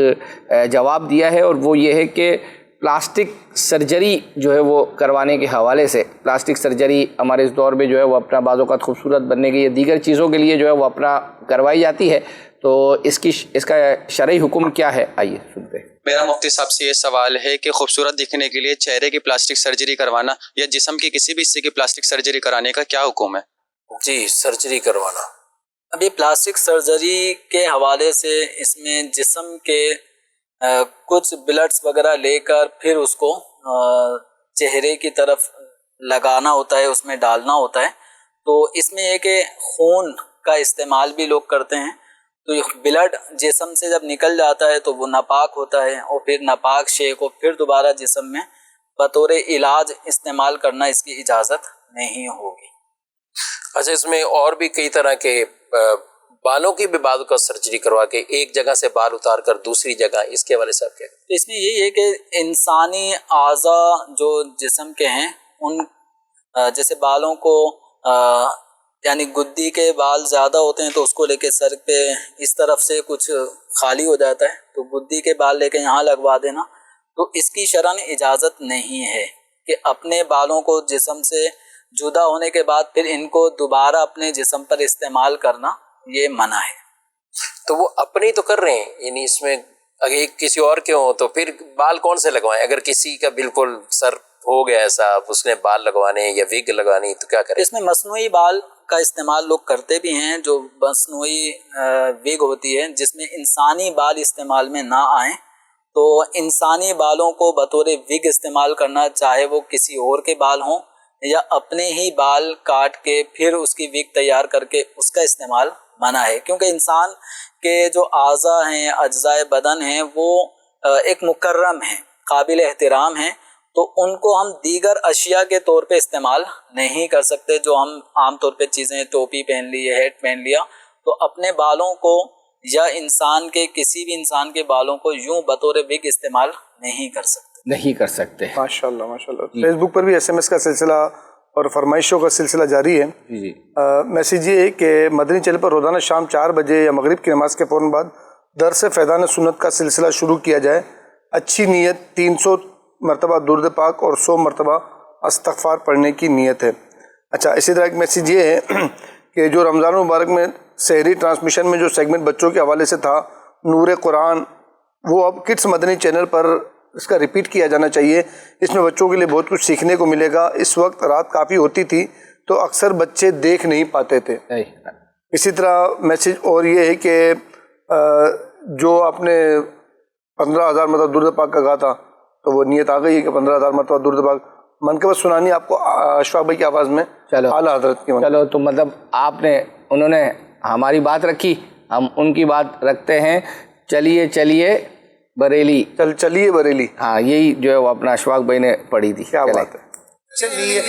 جواب دیا ہے، اور وہ یہ ہے کہ پلاسٹک سرجری جو ہے وہ کروانے کے حوالے سے، پلاسٹک سرجری ہمارے اس دور میں جو ہے وہ اپنا بعض اوقات خوبصورت بننے کے یا دیگر چیزوں کے لیے جو ہے وہ اپنا کروائی جاتی ہے، تو اس کا شرعی حکم کیا ہے؟ آئیے سنتے ہیں. میرا مفتی صاحب سے یہ سوال ہے کہ خوبصورت دکھنے کے لیے چہرے کی پلاسٹک سرجری کروانا یا جسم کی کسی بھی حصے کی پلاسٹک سرجری کرانے کا کیا حکم ہے؟ جی، سرجری کروانا. ابھی پلاسٹک سرجری کے حوالے سے اس میں جسم کے کچھ بلڈس وغیرہ لے کر پھر اس کو چہرے کی طرف لگانا ہوتا ہے، اس میں ڈالنا ہوتا ہے. تو اس میں یہ کہ خون کا استعمال بھی لوگ کرتے ہیں، تو یہ بلڈ جسم سے جب نکل جاتا ہے تو وہ ناپاک ہوتا ہے، اور پھر ناپاک شے کو پھر دوبارہ جسم میں بطور علاج استعمال کرنا اس کی اجازت نہیں ہوگی. اچھا، اس میں اور بھی کئی طرح کے بالوں کی بھی بعض کا سرجری کروا کے ایک جگہ سے بال اتار کر دوسری جگہ، اس کے حوالے سے آپ کیا؟ اس میں یہی ہے کہ انسانی اعضاء جو جسم کے ہیں، ان جیسے بالوں کو یعنی گدی کے بال زیادہ ہوتے ہیں تو اس کو لے کے سر پہ اس طرف سے کچھ خالی ہو جاتا ہے، تو گدی کے بال لے کے یہاں لگوا دینا، تو اس کی شرعاً اجازت نہیں ہے کہ اپنے بالوں کو جسم سے جدا ہونے کے بعد پھر ان کو دوبارہ اپنے جسم پر استعمال کرنا یہ منع ہے. تو وہ اپنے تو کر رہے ہیں، یعنی اس میں اگر کسی اور کے ہوں تو پھر بال کون سے لگوائیں؟ اگر کسی کا بالکل سر ہو گیا ایسا، اس نے بال لگوانے یا وگ لگوانی تو کیا کریں؟ اس میں مصنوعی بال کا استعمال لوگ کرتے بھی ہیں، جو مصنوعی وگ ہوتی ہے جس میں انسانی بال استعمال میں نہ آئیں، تو انسانی بالوں کو بطور وگ استعمال کرنا، چاہے وہ کسی اور کے بال ہوں یا اپنے ہی بال کاٹ کے پھر اس کی وگ تیار کر کے اس کا استعمال منع ہے. کیونکہ انسان کے جو اعضاء ہیں، اجزاء بدن ہیں، وہ ایک مکرم ہیں، قابل احترام ہیں، تو ان کو ہم دیگر اشیاء کے طور پہ استعمال نہیں کر سکتے. جو ہم عام طور پہ چیزیں، ٹوپی پہن لی، ہیٹ پہن لیا، تو اپنے بالوں کو یا انسان کے کسی بھی انسان کے بالوں کو یوں بطور وگ استعمال نہیں کر سکتے. ماشاءاللہ ماشاءاللہ. فیس بک پر بھی SMS کا سلسلہ اور فرمائشوں کا سلسلہ جاری ہے. میسیج یہ ہے کہ مدنی چینل پر روزانہ شام 4 بجے یا مغرب کی نماز کے فوراً بعد درس فیضان سنت کا سلسلہ شروع کیا جائے. اچھی نیت 300 مرتبہ درود پاک اور 100 مرتبہ استغفار پڑھنے کی نیت ہے. اچھا، اسی طرح ایک میسیج یہ ہے کہ جو رمضان المبارک میں سحری ٹرانسمیشن میں جو سیگمنٹ بچوں کے حوالے سے تھا، نور قرآن، وہ اب کڈس مدنی چینل پر اس کا ریپیٹ کیا جانا چاہیے. اس میں بچوں کے لیے بہت کچھ سیکھنے کو ملے گا. اس وقت رات کافی ہوتی تھی تو اکثر بچے دیکھ نہیں پاتے تھے. اسی طرح میسیج اور یہ ہے کہ جو آپ نے 15,000 مرتبہ درود پاک کا کہا تھا، تو وہ نیت آ گئی ہے کہ 15,000 مرتبہ درود پاک منقبت سنانی آپ کو اشفاق بھائی کی آواز میں اعلیٰ حضرت کی. چلو، تو مطلب انہوں نے ہماری بات رکھی، ہم ان کی بات رکھتے ہیں. چلیے بریلی، چلیے بریلی. ہاں، یہی جو ہے وہ اپنا اشفاق بھائی نے پڑھی تھی. کیا بات ہے. چلیے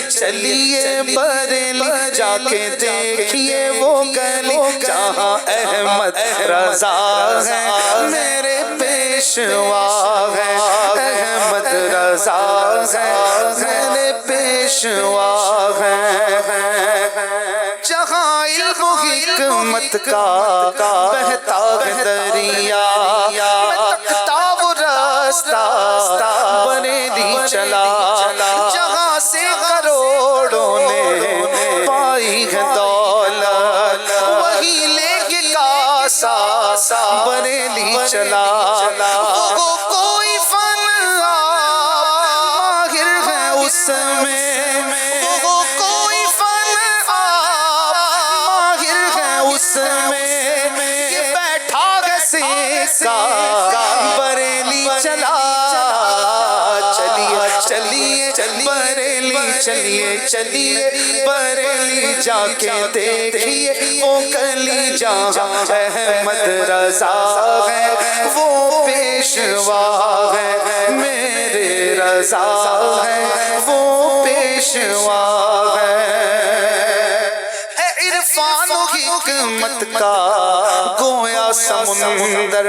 بریلی جا کے دیکھیے وہ گلی جہاں احمد رضا ہے میرے پیشوا ہے، احمد رضا ہے میرے پیشوا ہے، جہاں علم و حکمت کا بہتا ہے دریا، بریلی چلا جہاں سے کروڑوں نے پائی ہے دولت، وہی لے کے کاسا بریلی چلا. کوئی فن کا بریلی چلا چلیے چلیے بریلی چلیے چلیے بریلی جا کے دیکھیے وہ گلی جہاں احمد رضا ہے وہ پیشوا ہے میرے رضا ہے وہ پیشوا ہے عرفان و حکمت کا گویا سمندر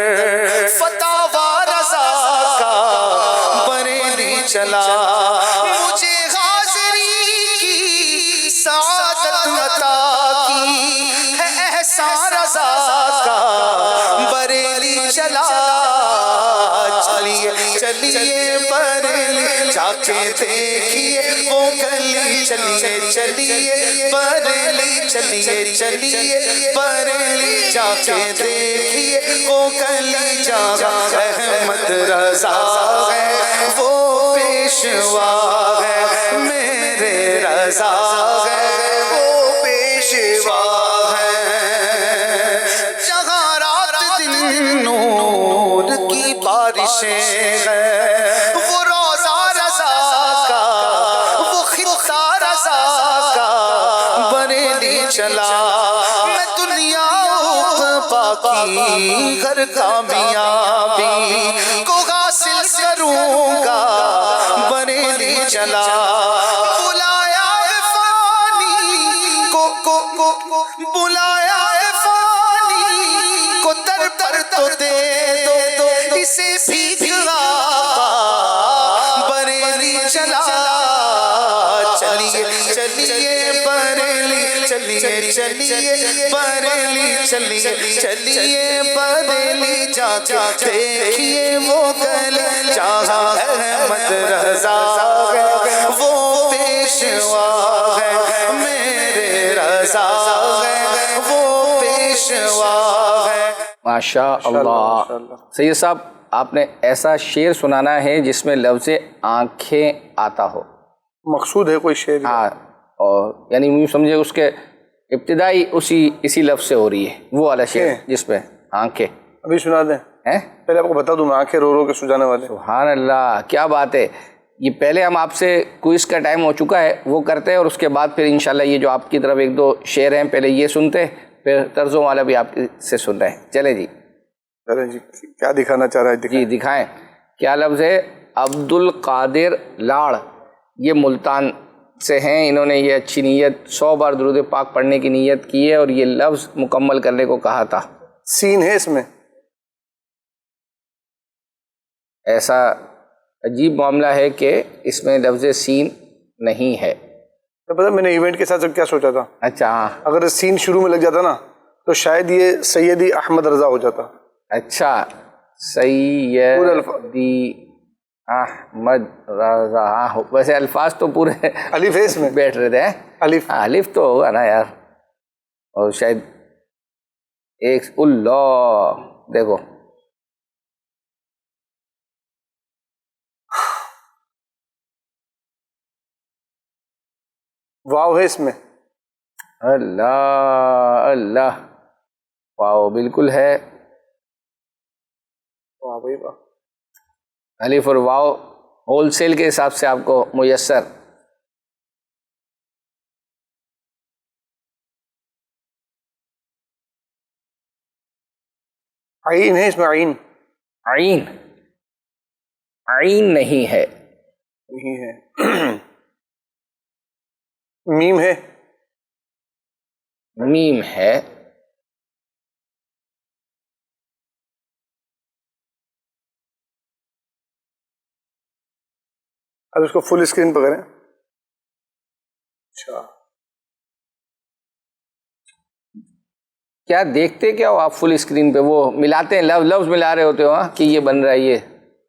فتاوا رضا کا بریلی چلا مجھے حاضری کی سعادت عطا کی ہے احسان رضا کا بریلی چلا چلیے چلیے بریلی جا کے دیکھیے وہ گلی چلیے چلیے بریلی چلیے چلیے بریلی جا کے دیکھیے وہ گلی جہاں احمد رضا ہے وہ پیشوا ہے میرے رضا ہے وہ پیشوا ہے جہاں رات دن نور کی بارشیں ہیں وہ روزہ رضا کا وہ خطہ رضا کا بریلی چلا میں دنیا باقی گھر کامیابی کو حاصل کروں گا بریلی چلا بلایا فانی کو بلایا فانی کو در پر تو دے دو اسے بھیک بریلی چلا چلیے چلیے بریلی چلیے چلیے بریلی چلیے چلیے بریلی جا کے دیکھیے وہ گلی جہاں احمد رضا ہے وہ پیشوا ہے میرے رضا ہے وہ پیشوا ہے. ماشاء اللہ. سید صاحب آپ نے ایسا شعر سنانا ہے جس میں لفظ آنکھیں آتا ہو. مقصود ہے کوئی شعر؟ ہاں، اور یعنی یوں سمجھے اس کے ابتدائی اسی لفظ سے ہو رہی ہے وہ والا شعر جس پہ آنکھیں. ابھی سنا دیں. پہلے آپ کو بتا دوں میں آنکھیں رو رو کے سجانے والے. سبحان اللہ، کیا بات ہے. یہ پہلے ہم آپ سے کوئز کا ٹائم ہو چکا ہے وہ کرتے ہیں، اور اس کے بعد پھر انشاءاللہ یہ جو آپ کی طرف ایک دو شعر ہیں پہلے یہ سنتے، پھر طرزوں والا بھی آپ سے سن رہے ہیں. چلے جی. چلیں جی، کیا دکھانا چاہ رہا ہے؟ جی دکھائیں. کیا لفظ ہے؟ عبد القادر لاڑ، یہ ملتان سے ہیں. انہوں نے یہ اچھی نیت 100 بار درود پاک پڑھنے کی نیت کی ہے اور یہ لفظ مکمل کرنے کو کہا تھا. سین ہے اس میں؟ ایسا عجیب معاملہ ہے کہ اس میں لفظ سین نہیں ہے. پتہ میں نے ایونٹ کے ساتھ کیا سوچا تھا؟ اچھا ہاں، اگر سین شروع میں لگ جاتا نا تو شاید یہ سیدی احمد رضا ہو جاتا. اچھا، سیدی احمد رضا. ویسے الفاظ تو پورے الف ہے اس میں بیٹھ رہے تھے. الف تو ہوگا نا یار. اور شاید ایک اللہ دیکھو واو ہے اس میں. اللہ اللہ، واو بالکل ہے. واہ بھائی واہ. الف اور واو ہول سیل کے حساب سے آپ کو میسر. عین ہے اس میں؟ عین عین عین نہیں ہے. نہیں ہے. میم ہے؟ میم ہے. اب اس کو فل اسکرین پہ کریں. اچھا، کیا دیکھتے کیا ہو آپ فل اسکرین پہ؟ وہ ملاتے ہیں، لفظ ملا رہے ہوتے ہو کہ یہ بن رہا ہے یہ.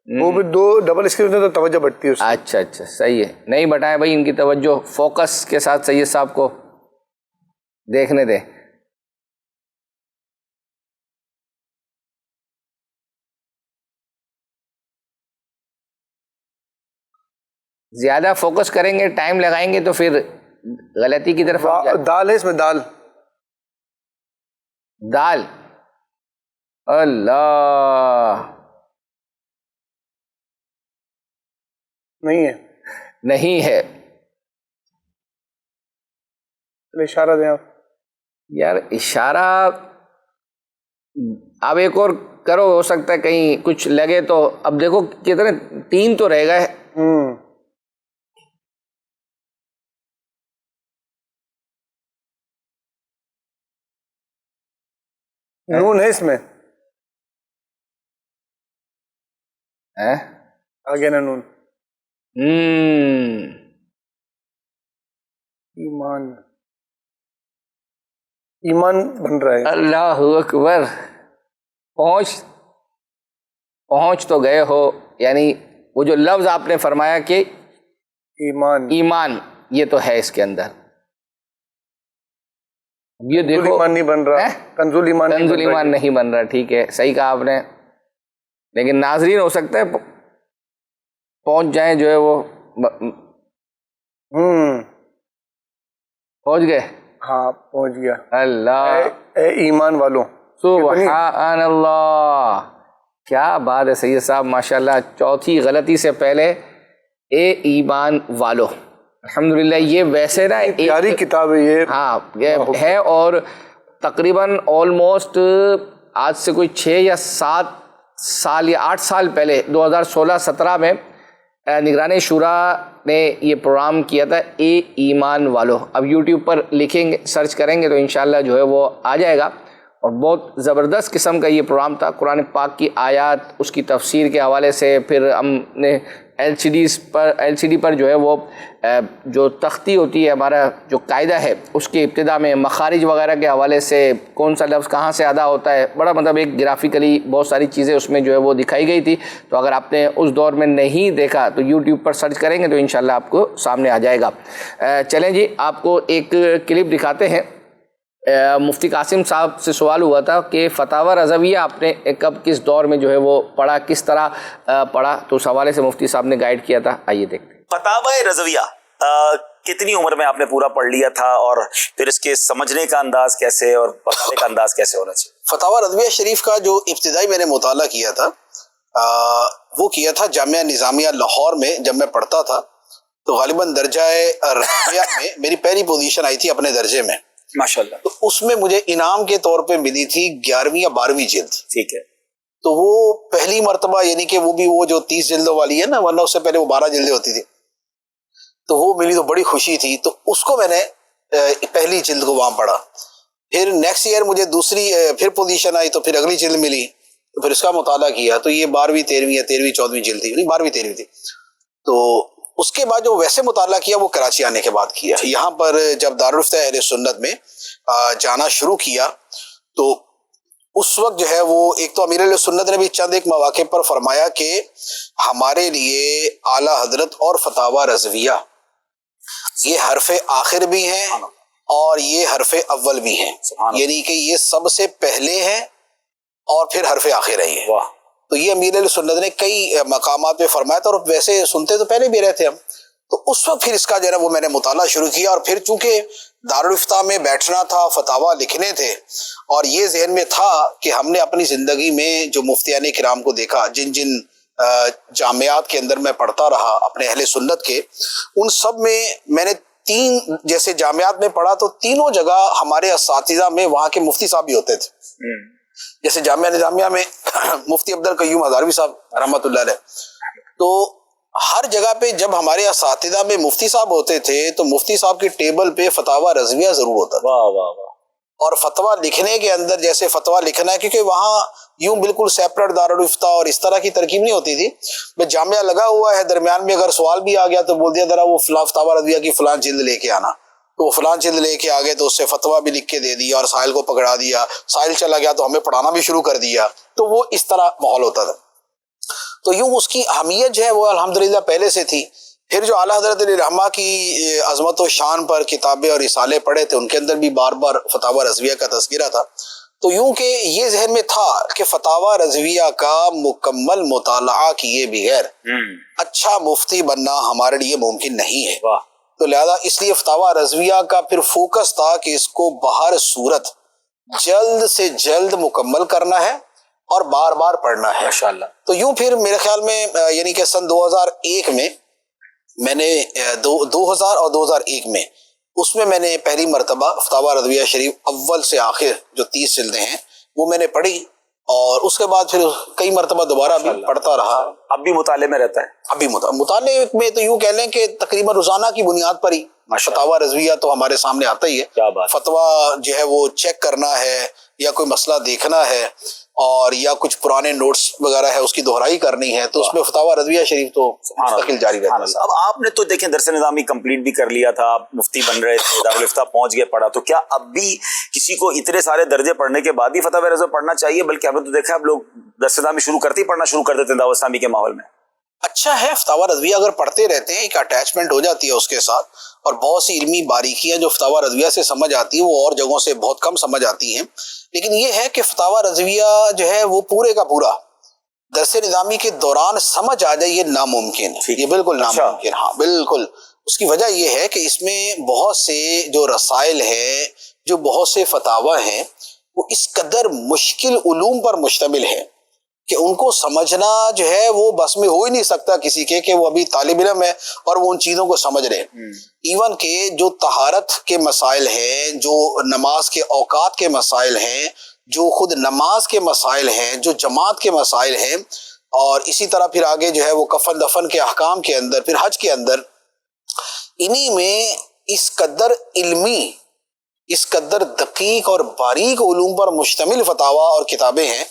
وہ بھی دو ڈبل اسکرین تو توجہ بڑھتی ہے. اچھا اچھا صحیح ہے. نہیں بٹائیں بھائی ان کی توجہ فوکس کے ساتھ سید صاحب کو دیکھنے دیں. زیادہ فوکس کریں گے، ٹائم لگائیں گے تو پھر غلطی کی طرف. دال ہے اس میں؟ دال دال اللہ نہیں ہے، نہیں ہے. اشارہ دیں آپ. یار اشارہ اب ایک اور کرو، ہو سکتا ہے کہیں کچھ لگے تو. اب دیکھو کتنے 3 تو رہ گئے. نون ہے اس میں، آگے نا نون. ایمان، ایمان بن رہا ہے. اللہ اکبر، پہنچ تو گئے ہو. یعنی وہ جو لفظ آپ نے فرمایا کہ ایمان، یہ تو ہے اس کے اندر. یہ دیکھو ایمان نہیں بن رہا، کنزول ایمان نہیں بن رہا. ٹھیک ہے، صحیح کہا آپ نے. لیکن ناظرین ہو سکتا ہے پہنچ جائیں، جو ہے وہ پہنچ گئے. ہاں پہنچ گیا. اللہ، اے ایمان والوں. سبحان اللہ، کیا بات ہے سید صاحب، ماشاءاللہ. چوتھی غلطی سے پہلے اے ایمان والو. الحمدللہ. یہ ویسے نا پیاری کتاب ہے یہ. ہاں یہ ہے، اور تقریباً آلموسٹ آج سے کوئی 6 یا 7 سال یا 8 سال پہلے 2016-17 میں نگران شورا نے یہ پروگرام کیا تھا، اے ایمان والو. اب یوٹیوب پر لکھیں گے، سرچ کریں گے تو انشاءاللہ جو ہے وہ آ جائے گا. اور بہت زبردست قسم کا یہ پروگرام تھا. قرآن پاک کی آیات، اس کی تفسیر کے حوالے سے. پھر ہم نے ایل سی ڈی پر جو ہے وہ جو تختی ہوتی ہے، ہمارا جو قاعدہ ہے، اس کی ابتدا میں مخارج وغیرہ کے حوالے سے کون سا لفظ کہاں سے ادا ہوتا ہے، بڑا مطلب ایک گرافیکلی بہت ساری چیزیں اس میں جو ہے وہ دکھائی گئی تھی. تو اگر آپ نے اس دور میں نہیں دیکھا تو یوٹیوب پر سرچ کریں گے تو انشاءاللہ آپ کو سامنے آ جائے گا. چلیں جی، آپ کو ایک کلپ دکھاتے ہیں. مفتی قاسم صاحب سے سوال ہوا تھا کہ فتاوی رضویہ آپ نے کب کس دور میں جو ہے وہ پڑھا، کس طرح پڑھا، تو اس حوالے سے مفتی صاحب نے گائیڈ کیا تھا. آئیے دیکھتے ہیں. فتاوی رضویہ کتنی عمر میں آپ نے پورا پڑھ لیا تھا، اور پھر اس کے سمجھنے کا انداز کیسے اور پڑھنے کا انداز کیسے ہونا چاہیے؟ فتاوی رضویہ شریف کا جو ابتدائی میں نے مطالعہ کیا تھا وہ کیا تھا جامعہ نظامیہ لاہور میں. جب میں پڑھتا تھا تو غالباً درجہ رضویہ میں میری پہلی پوزیشن آئی تھی اپنے درجے میں، ماشاءاللہ. تو اس میں مجھے انعام کے طور پہ ملی تھی 11ویں یا 12ویں جلد. ٹھیک ہے. تو وہ پہلی مرتبہ، یعنی کہ وہ بھی وہ جو 30 جلدوں والی ہے نا، ورنہ اس سے پہلے وہ 12 جلدیں ہوتی تھی، تو وہ ملی تو بڑی خوشی تھی. تو اس کو میں نے پہلی جلد کو وہاں پڑھا. پھر نیکسٹ ایئر مجھے دوسری پھر پوزیشن آئی تو پھر اگلی جلد ملی، تو پھر اس کا مطالعہ کیا. تو یہ 12ویں 13ویں یا 13ویں 14ویں جلد تھی، 12ویں 13ویں تھی. تو اس کے بعد جو ویسے مطالعہ کیا وہ کراچی آنے کے بعد کیا. یہاں پر جب دارالفتہ اہل سنت میں جانا شروع کیا تو اس وقت جو ہے وہ ایک تو امیر علیہ سنت نے بھی چند ایک مواقع پر فرمایا کہ ہمارے لیے اعلیٰ حضرت اور فتاوی رضویہ یہ حرف آخر بھی ہیں اور یہ حرف اول بھی ہیں، یعنی کہ یہ سب سے پہلے ہیں اور پھر حرف آخر ہے یہ. تو یہ امیر علیہ سنت نے کئی مقامات پہ فرمایا تھا، اور ویسے سنتے تو پہلے بھی رہتے ہم. تو اس وقت پھر اس کا جو ہے نا وہ میں نے مطالعہ شروع کیا. اور پھر چونکہ دارالفتہ میں بیٹھنا تھا، فتاوی لکھنے تھے، اور یہ ذہن میں تھا کہ ہم نے اپنی زندگی میں جو مفتیان کرام کو دیکھا، جن جن جامعات کے اندر میں پڑھتا رہا اپنے اہل سنت کے، ان سب میں نے 3 جیسے جامعات میں پڑھا تو تینوں جگہ ہمارے اساتذہ میں وہاں کے مفتی صاحب بھی ہوتے تھے. جیسے جامعہ نظامیہ میں مفتی عبد القیوم ہزاروی صاحب رحمۃ اللہ علیہ. تو ہر جگہ پہ جب ہمارے اساتذہ میں مفتی صاحب ہوتے تھے تو مفتی صاحب کی ٹیبل پہ فتاوی رضویہ ضرور ہوتا تھا. واہ واہ واہ. اور فتویٰ لکھنے کے اندر جیسے فتویٰ لکھنا ہے، کیونکہ وہاں یوں بالکل سیپریٹ دارالفتہ اور اس طرح کی ترکیب نہیں ہوتی تھی. میں جامعہ لگا ہوا ہے، درمیان میں اگر سوال بھی آ گیا تو بول دیا ذرا وہ فلاں فتاوی رضویہ کی فلاں جلد لے کے آنا. تو وہ فلاں جلد لے کے آگے تو اس سے فتویٰ بھی لکھ کے دے دیا اور سائل کو پکڑا دیا. سائل چلا گیا تو ہمیں پڑھانا بھی شروع کر دیا. تو وہ اس طرح ماحول ہوتا تھا. تو یوں اس کی اہمیت جو ہے وہ الحمدللہ پہلے سے تھی. پھر جو اعلیٰ حضرت علیہ رحمہ کی عظمت و شان پر کتابیں اور رسالے پڑھے تھے، ان کے اندر بھی بار بار فتاوی رضویہ کا تذکرہ تھا. تو یوں کہ یہ ذہن میں تھا کہ فتاوی رضویہ کا مکمل مطالعہ کیے بغیر اچھا مفتی بننا ہمارے لیے ممکن نہیں ہے. تو لہذا اس لیے فتاوی رضویہ کا پھر فوکس تھا کہ اس کو بہر صورت جلد سے جلد مکمل کرنا ہے، اور بار بار پڑھنا ہے ماشاءاللہ. تو یوں پھر میرے خیال میں یعنی کہ سن 2001 میں میں نے 2000 اور 2001 میں اس میں نے پہلی مرتبہ فتاوی رضویہ شریف اول سے آخر جو 30 جلدیں ہیں وہ میں نے پڑھی، اور اس کے بعد پھر کئی مرتبہ دوبارہ بھی پڑھتا رہا. اب بھی مطالعے میں رہتا ہے؟ اب بھی مطالعے میں تو یوں کہہ لیں کہ تقریباً روزانہ کی بنیاد پر ہی فتاوی رضویہ تو ہمارے سامنے آتا ہی ہے. فتویٰ جو ہے وہ چیک کرنا ہے یا کوئی مسئلہ دیکھنا ہے اور یا کچھ پرانے نوٹس وغیرہ ہے اس کی دہرائی کرنی ہے، تو اس میں فتاوی رضویہ شریف تو مستقل جاری رہتا ہے. اب آپ نے تو دیکھیں درس نظامی کمپلیٹ بھی کر لیا تھا، آپ مفتی بن رہے تھے، دارالفتہ پہنچ گئے، پڑھا، تو کیا اب بھی کسی کو اتنے سارے درجے پڑھنے کے بعد ہی فتاوی رضویہ پڑھنا چاہیے؟ بلکہ ہم نے تو دیکھا اب لوگ درس نظامی شروع کرتے ہی پڑھنا شروع کر دیتے ہیں دعوت اسلامی کے ماحول میں. اچھا ہے فتاوی رضویہ اگر پڑھتے رہتے ہیں، ایک اٹیچمنٹ ہو جاتی ہے اس کے ساتھ، اور بہت سی علمی باریکیاں جو فتاوی رضویہ سے سمجھ آتی ہیں وہ اور جگہوں سے بہت کم سمجھ آتی ہیں. لیکن یہ ہے کہ فتاوی رضویہ جو ہے وہ پورے کا پورا درس نظامی کے دوران سمجھ آ جائے یہ ناممکن ہے، یہ بالکل ناممکن. ہاں بالکل. اس کی وجہ یہ ہے کہ اس میں بہت سے جو رسائل ہیں، جو بہت سے فتاوی ہیں، وہ اس قدر مشکل علوم پر مشتمل ہے کہ ان کو سمجھنا جو ہے وہ بس میں ہو ہی نہیں سکتا کسی کے کہ وہ ابھی طالب علم ہے اور وہ ان چیزوں کو سمجھ رہے ہیں. ایون کہ جو طہارت کے مسائل ہیں، جو نماز کے اوقات کے مسائل ہیں، جو خود نماز کے مسائل ہیں، جو جماعت کے مسائل ہیں، اور اسی طرح پھر آگے جو ہے وہ کفن دفن کے احکام کے اندر، پھر حج کے اندر، انہی میں اس قدر علمی، اس قدر دقیق اور باریک علوم پر مشتمل فتاوی اور کتابیں ہیں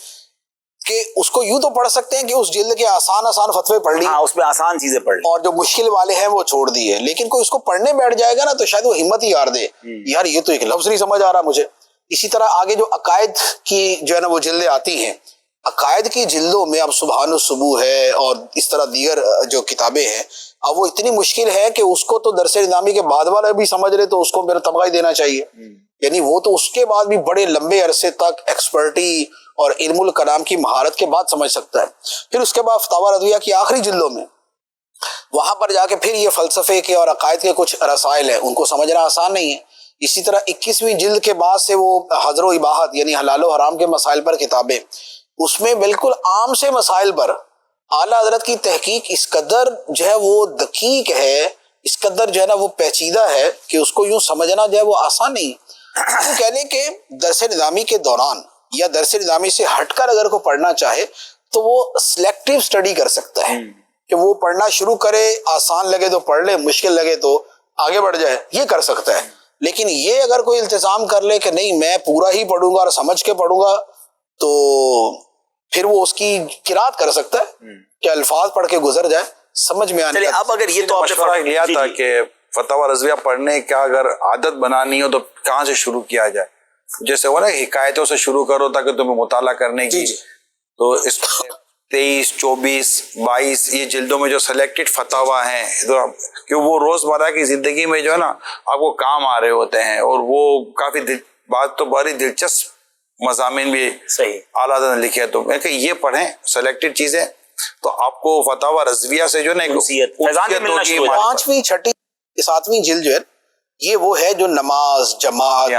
کہ اس کو یوں تو پڑھ سکتے ہیں کہ اس جلد کے آسان فتوے پڑھ لی، اس میں آسان چیزیں پڑھ لی، اور جو مشکل والے ہیں وہ چھوڑ دیے. لیکن کوئی اس کو پڑھنے بیٹھ جائے گا نا تو شاید وہ ہمت ہی ہار دے، یار یہ تو ایک لفظ نہیں سمجھ آ رہا مجھے. اسی طرح آگے جو عقائد کی جو ہے نا وہ جلدیں آتی ہیں، عقائد کی جلدوں میں اب سبحان الصبح ہے اور اس طرح دیگر جو کتابیں ہیں، اب وہ اتنی مشکل ہے کہ اس کو تو درس نظامی کے بعد والا بھی سمجھ لے تو اس کو میرا تمغہ ہی دینا چاہیے. یعنی وہ تو اس کے بعد بھی بڑے لمبے عرصے تک ایکسپرٹی اور علم الکلام کی مہارت کے بعد سمجھ سکتا ہے. پھر اس کے بعد فتاوی رضویہ کی آخری جلدوں میں وہاں پر جا کے پھر یہ فلسفے کے اور عقائد کے کچھ رسائل ہیں، ان کو سمجھنا آسان نہیں ہے. اسی طرح 21ویں جلد کے بعد سے وہ حظر و اباحت یعنی حلال و حرام کے مسائل پر کتابیں، اس میں بالکل عام سے مسائل پر اعلیٰ حضرت کی تحقیق اس قدر جو ہے وہ دقیق ہے، اس قدر جو ہے نا وہ پیچیدہ ہے کہ اس کو یوں سمجھنا جو ہے وہ آسان نہیں. تو کہہ لیں کہ درس نظامی کے دوران یا درس نظامی سے ہٹ کر اگر کوئی پڑھنا چاہے تو وہ سلیکٹیو سٹڈی کر سکتا ہے کہ وہ پڑھنا شروع کرے، آسان لگے تو پڑھ لے، مشکل لگے تو آگے بڑھ جائے، یہ کر سکتا ہے. لیکن یہ اگر کوئی التزام کر لے کہ نہیں میں پورا ہی پڑھوں گا اور سمجھ کے پڑھوں گا، تو پھر وہ اس کی قرات کر سکتا ہے کہ الفاظ پڑھ کے گزر جائے، سمجھ میں آنے. اب اگر یہ تو مشورہ لیا تھا کہ فتاوی رضویہ پڑھنے کا اگر عادت بنانی ہو تو کہاں سے شروع کیا جائے؟ جیسے وہ نا حکایتوں سے شروع کرو تاکہ تمہیں مطالعہ کرنے کی، تو اس 23، 24، 22 یہ جلدوں میں جو سلیکٹڈ فتاوی ہیں کہ وہ روزمرہ کی زندگی میں جو ہے نا آپ کو کام آ رہے ہوتے ہیں، اور وہ کافی بات تو بڑی دلچسپ مضامین بھی اعلیٰ حضرت نے لکھے. تو میں کہ یہ پڑھیں سلیکٹڈ چیزیں تو آپ کو فتاوی رضویہ سے جو نا 5ویں، 6ٹھی، 7ویں جلد جو ہے یہ وہ ہے جو نماز، جماعت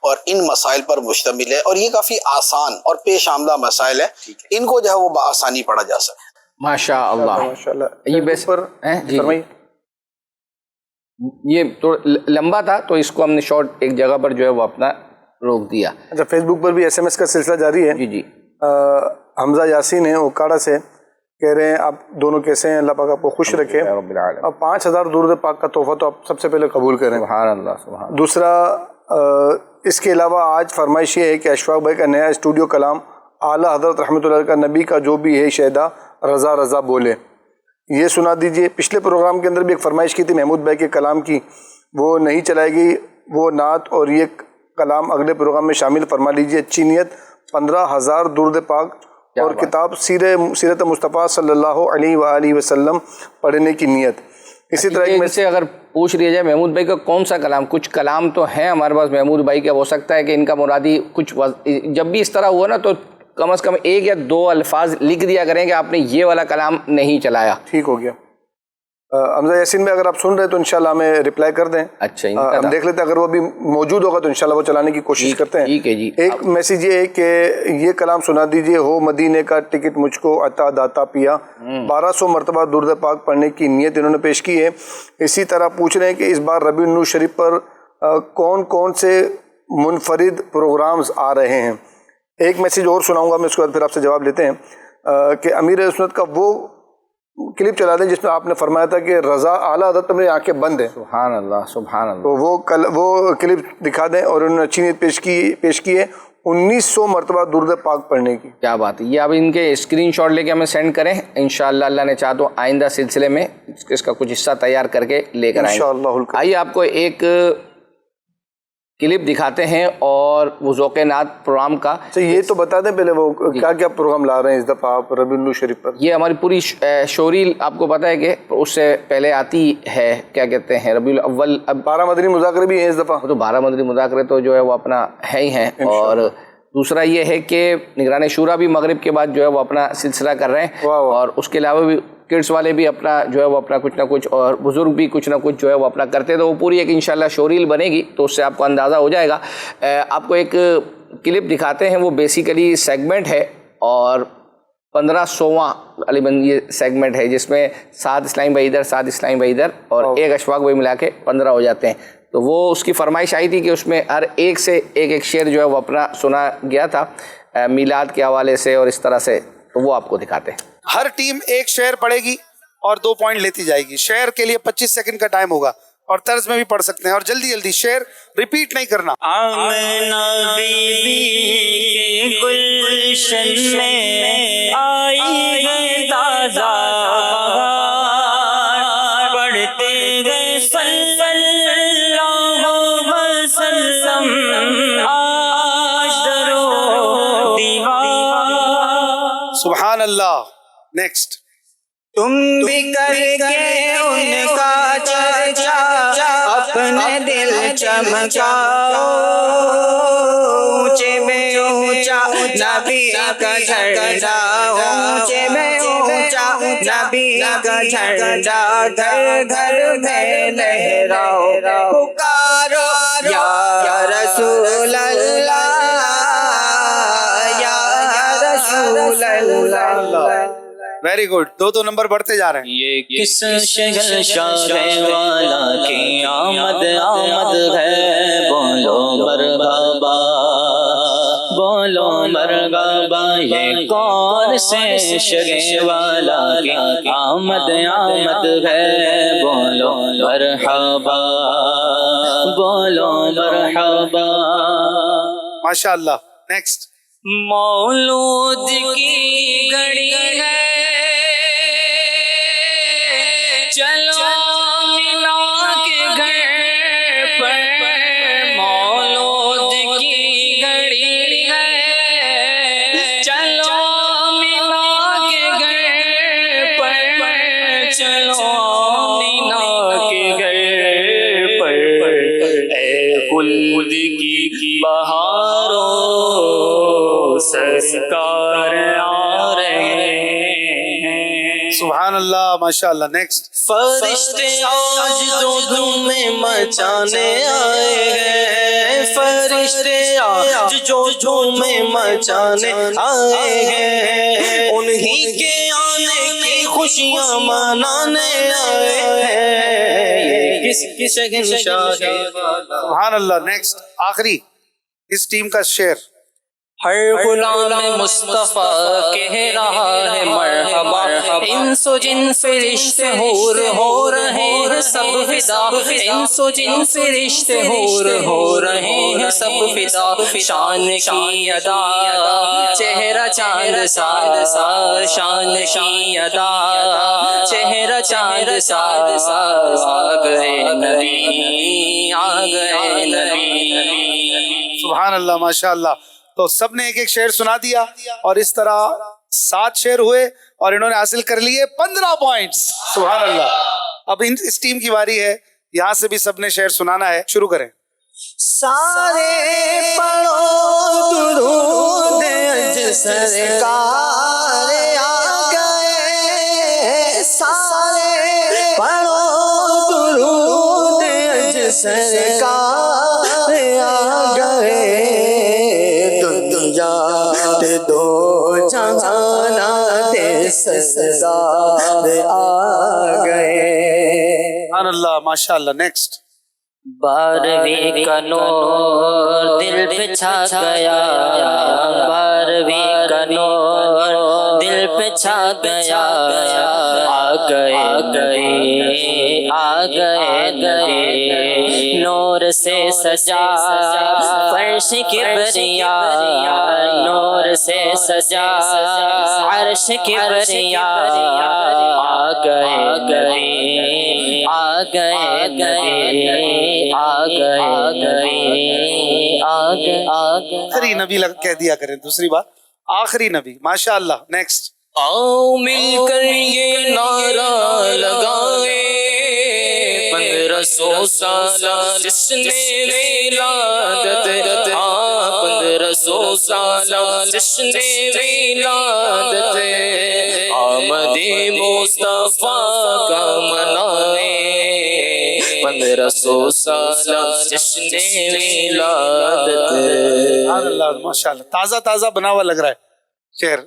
اور ان مسائل پر مشتمل ہے، اور یہ کافی آسان اور پیش آمدہ مسائل ہیں، ان کو جو ہے وہ بآسانی پڑھا جا سکتا ہے. ماشاء اللہ. یہ بیس پر یہ تو لمبا تھا تو اس کو ہم نے شارٹ ایک جگہ پر جو ہے وہ اپنا روک دیا. اچھا، فیس بک پر بھی SMS کا سلسلہ جاری ہے. جی حمزہ یاسین ہیں اوکاڑا سے، کہہ رہے ہیں آپ دونوں کیسے ہیں، اللہ پاک آپ کو خوش رکھے، اور 5000 درود پاک کا تحفہ تو آپ سب سے پہلے قبول کریں. سبحان اللہ، سبحان اللہ. دوسرا اس کے علاوہ آج فرمائش یہ ہے کہ اشفاق بھائی کا نیا اسٹوڈیو کلام اعلیٰ حضرت رحمۃ اللہ کا نبی کا جو بھی ہے شہدا رضا رضا بولے، یہ سنا دیجئے. پچھلے پروگرام کے اندر بھی ایک فرمائش کی تھی محمود بھائی کے کلام کی، وہ نہیں چلائے گی وہ نعت، اور یہ کلام اگلے پروگرام میں شامل فرما لیجئے. اچھی نیت 15000 درود پاک اور کتاب سیرت مصطفیٰ صلی اللہ علیہ وآلہ وسلم پڑھنے کی نیت. اسی طرح سے اگر پوچھ لیا جائے محمود بھائی کا کون سا کلام، کچھ کلام تو ہیں ہمارے پاس محمود بھائی کے، ہو سکتا ہے کہ ان کا مرادی کچھ جب بھی اس طرح ہوا نا تو کم از کم 1 یا 2 الفاظ لکھ دیا کریں کہ آپ نے یہ والا کلام نہیں چلایا. ٹھیک ہو گیا. حمزہ یاسین میں اگر آپ سن رہے ہیں تو انشاءاللہ ہمیں رپلائی کر دیں. اچھا ہم دیکھ لیتے ہیں، اگر وہ بھی موجود ہوگا تو انشاءاللہ وہ چلانے کی کوشش کرتے ہیں. ٹھیک ہے جی. ایک میسیج یہ ہے کہ یہ کلام سنا دیجئے، ہو مدینے کا ٹکٹ مجھ کو عطا داتا پیا. 1200 مرتبہ درود پاک پڑھنے کی نیت انہوں نے پیش کی ہے. اسی طرح پوچھ رہے ہیں کہ اس بار ربیع النور شریف پر کون کون سے منفرد پروگرامز آ رہے ہیں. ایک میسیج اور سناؤں گا میں، اس کے بعد پھر آپ سے جواب لیتے ہیں کہ امیر سنت کا وہ کلپ چلا دیں جس میں آپ نے فرمایا تھا کہ رضا اعلیٰ حضرت میری آنکھیں بند ہیں. سبحان اللہ سبحان اللہ. تو وہ کلپ دکھا دیں، اور انہوں نے اچھی نیت پیش کی ہے 1900 مرتبہ درود پاک پڑھنے کی. کیا بات ہے. یہ آپ ان کے اسکرین شاٹ لے کے ہمیں سینڈ کریں، انشاءاللہ اللہ نے چاہا تو آئندہ سلسلے میں اس کا کچھ حصہ تیار کر کے لے کر آئیں گے. آئیے آپ کو ایک کلپ دکھاتے ہیں اور وہ ذوق نعت پروگرام کا. یہ تو بتا دیں پہلے وہ کیا کیا پروگرام لا رہے ہیں اس دفعہ آپ ربیع النور شریف پر. یہ ہماری پوری شوریل آپ کو پتہ ہے کہ اس سے پہلے آتی ہے، کیا کہتے ہیں، ربیع الاول. اب 12 مدنی مذاکرے بھی ہیں اس دفعہ. تو 12 مدنی مذاکرے تو جو ہے وہ اپنا ہے ہی ہیں. اور دوسرا یہ ہے کہ نگران شورا بھی مغرب کے بعد جو ہے وہ اپنا سلسلہ کر رہے ہیں، اور اس کے علاوہ بھی کڈس والے بھی اپنا جو ہے وہ اپنا کچھ نہ کچھ، اور بزرگ بھی کچھ نہ کچھ جو ہے وہ اپنا کرتے. تو وہ پوری ایک انشاءاللہ شوریل بنے گی تو اس سے آپ کو اندازہ ہو جائے گا. آپ کو ایک کلپ دکھاتے ہیں، وہ بیسیکلی سیگمنٹ ہے اور 1500واں غالباً یہ سیگمنٹ ہے جس میں 7 اسلامی بھائی ادھر 7 اسلامی بھائی ادھر اور ایک اشفاق بھائی ملا کے 15 ہو جاتے ہیں. تو وہ اس کی فرمائش آئی تھی کہ اس میں ہر ایک سے ایک شعر جو ہے وہ اپنا سنا گیا تھا میلاد کے حوالے سے اور اس طرح سے. تو وہ آپ کو دکھاتے ہیں. ہر ٹیم ایک شعر پڑھے گی اور 2 پوائنٹ لیتی جائے گی. شعر کے لیے 25 سیکنڈ کا ٹائم ہوگا اور طرز میں بھی پڑھ سکتے ہیں، اور جلدی جلدی شعر ریپیٹ نہیں کرنا. آمنہ بی بی کے گلشن میں آئی ہے تازہ بہار، پڑھتے گئے صلی اللہ وسلم آج درو دیوار. سبحان اللہ. نیکسٹ. تم بھی کر کے ان کا چرچا اپنے دل چمکاؤ، اونچے میں اونچا نبی کا جھنڈا، اونچے میں اونچا نبی کا جھنڈا گھر گھر میں لہراؤ، پکارو یا رسول اللہ یا رسول اللہ. Very good. 2 نمبر بڑھتے جا رہے ہیں. یہ کس شہر شاہ والا کی آمد آمد ہے، بولو مرحبا بولو مرحبا. یہ کون سے شہر والا کی آمد آمد ہے، بولو مرحبا بولو مرحبا. ماشاء اللہ. نیکسٹ. مولود کی گھڑی ہے، چلو مینا کے گھر پر، مولود کی گھڑی ہے، چلو مینا کے گھر پر، چلو مینا کے گھر پر. اے خلد کی بہاروں سرکار آ رہے ہیں. سبحان اللہ. ماشاء اللہ. نیکسٹ. فرشتے آج جو دھومیں مچانے آئے ہیں، فرشتے آج جو دھومیں مچانے آئے ہیں، انہی کے آنے کی خوشیاں منانے آئے ہیں. یہ کس شہنشاہ ہے. سبحان اللہ. نیکسٹ. آخری اس ٹیم کا شعر. ہر غلام مصطفیٰ کہہ رہا ہے مرحبا، انس و جن سے رشتے ہو رہے ہیں سب فدا، انس و جن سے رشتے ہو رہے ہیں سب فدا. شان کی ادا چہرہ چاند سا، شان کی ادا چہرہ چاند سا، آ گئے نبی آ گئے نبی. سبحان اللہ. ماشاء اللہ. تو سب نے ایک ایک شعر سنا دیا اور اس طرح 7 شعر ہوئے اور انہوں نے حاصل کر لیے 15 پوائنٹس. سبحان اللہ. اب اس ٹیم کی باری ہے، یہاں سے بھی سب نے شعر سنانا ہے. شروع کریں. سارے پڑھو درود اج سرکار آ گئے، سارے پڑھو درود اج سرکار آ گئے دنیا تے دو جہانا تے سردار آ گئے. سبحان اللہ ماشاء اللہ. نیکسٹ. 12ویں کا نور دل پہ چھا گیا 12ویں کا نور دل پہ چھا گیا آ گئے نور سے سجا فرش کبریا نور سے سجا عرش کبریا آ گئے آخری نبی کہہ دیا کریں. دوسری بات آخری نبی. ماشاء اللہ. نیکسٹ. آؤ مل کر یہ نعرہ لگائے 1500 سال جس نے ولادت 1500 سال جس نے ولادت آمد مصطفیٰ کا منائے 1500 سال جس نے ولادت. اللہ ماشاء اللہ. تازہ تازہ بنا ہوا لگ رہا ہے شعر.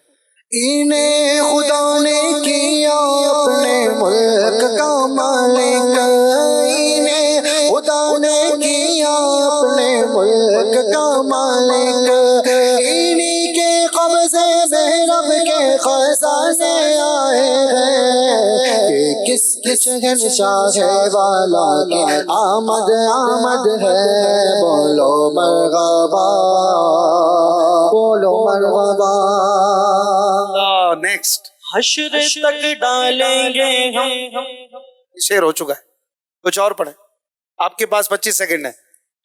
انہیں خدا نے کیا اپنے ملک کا مالک انہیں خدا نے کیا اپنے ملک کا مالک انہی کے قبضے میں رب کے خزانے آئے ہیں کہ کس شہنشاہ والا کی آمد ہے بولو مرحبا بولو مرحبا. نیکسٹ. حشر تک ڈالیں گے ہم. شعر ہو چکا ہے. کچھ اور پڑھیں. آپ کے پاس 25 سیکنڈ ہے.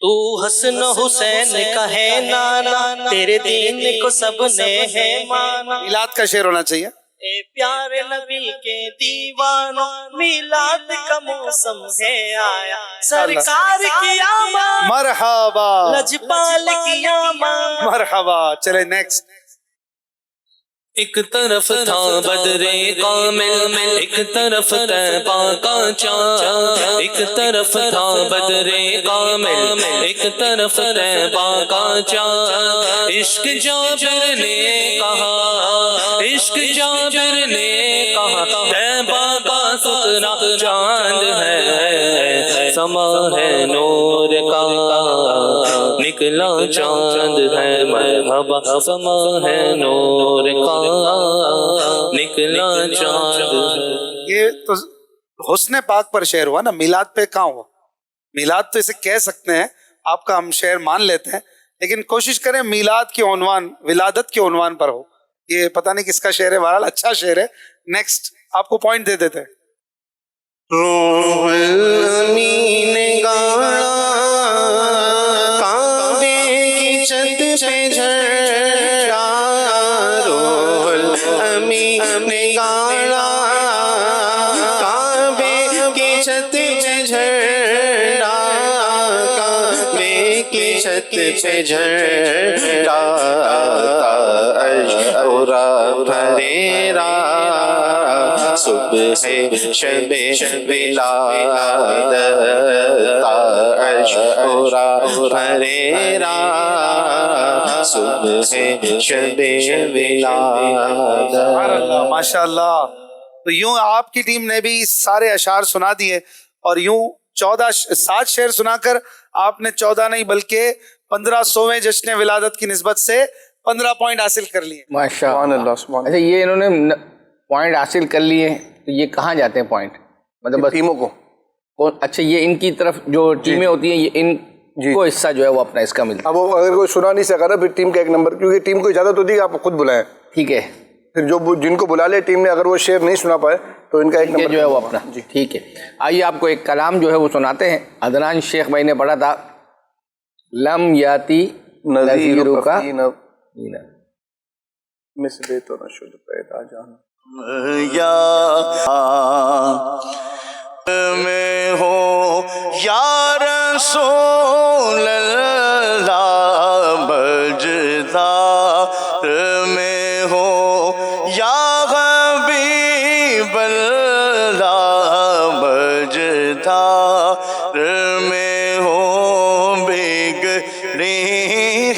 تو حسن حسین کا ہے نانا تیرے دین کو سب نے ہے مانا. میلاد کا شعر ہونا چاہیے. اے پیارے نبی کے دیوانوں میلاد کا موسم ہے آیا سرکار کی آمد مرحبا لجپال کی آمد مرحبا. چلے نیکسٹ. ایک طرف تھا بدر کامل ایک طرف طیبہ کا چاند ایک طرف تھا بدر کامل ایک طرف طیبہ کا چاند عشق جابر نے کہا عشق جابر نے کہا طیبہ کا سترا چاند ہے سما ہے نور کا نکلا چاند ہے مرحبا سما ہے نور کا نکلا چاند. یہ تو حسن پاک پر شعر ہوا نا. میلاد پہ کہاں ہوا؟ میلاد تو اسے کہہ سکتے ہیں آپ کا ہم شعر مان لیتے ہیں لیکن کوشش کریں میلاد کے عنوان ولادت کے عنوان پر ہو. یہ پتہ نہیں کس کا شعر ہے. بہرحال اچھا شعر ہے. نیکسٹ. آپ کو پوائنٹ دے دیتے ہیں. روح الامین گانا کعبے کی چھت پہ جھڑا روح الامین گانا کعبے کی چھت پہ جھڑا کعبے کی چھت پہ جھڑا اشعرا پھریرا صبح شب ولادت اشعرا پھریرا صبح شب ولادت. ماشاء اللہ. تو یوں آپ کی ٹیم نے بھی سارے اشعار سنا دیے اور یوں 7 شعر سنا کر آپ نے 14 نہیں بلکہ 1500ویں جشن ولادت کی نسبت سے 15 پوائنٹ حاصل کر لیے. ماشاء اللہ. اچھا یہ انہوں نے پوائنٹ حاصل کر لیے تو یہ کہاں جاتے ہیں پوائنٹ؟ مطلب بس ٹیموں کو. اچھا یہ ان کی طرف جو ٹیمیں ہوتی ہیں یہ ان کو حصہ جو ہے وہ اپنا اس کا ملتا ہے. اب وہ اگر کوئی سنا نہیں سکا نا پھر ٹیم کا ایک نمبر کیونکہ ٹیم کو اجازت ہوتی ہے کہ آپ خود بلائیں. ٹھیک ہے. پھر جو جن کو بلا لے ٹیم نے اگر وہ شعر نہیں سنا پائے تو ان کا ایک نمبر جو ہے وہ اپنا. جی ٹھیک ہے. آئیے آپ کو ایک کلام جو ہے وہ سناتے ہیں. عدنان شیخ بھائی نے پڑھا تھا لم یاتی نذیرو کا مثل تو نشد پیدا جانا یا میں ہو یا رسول اللہ مجدار میں ہو یا حبیب اللہ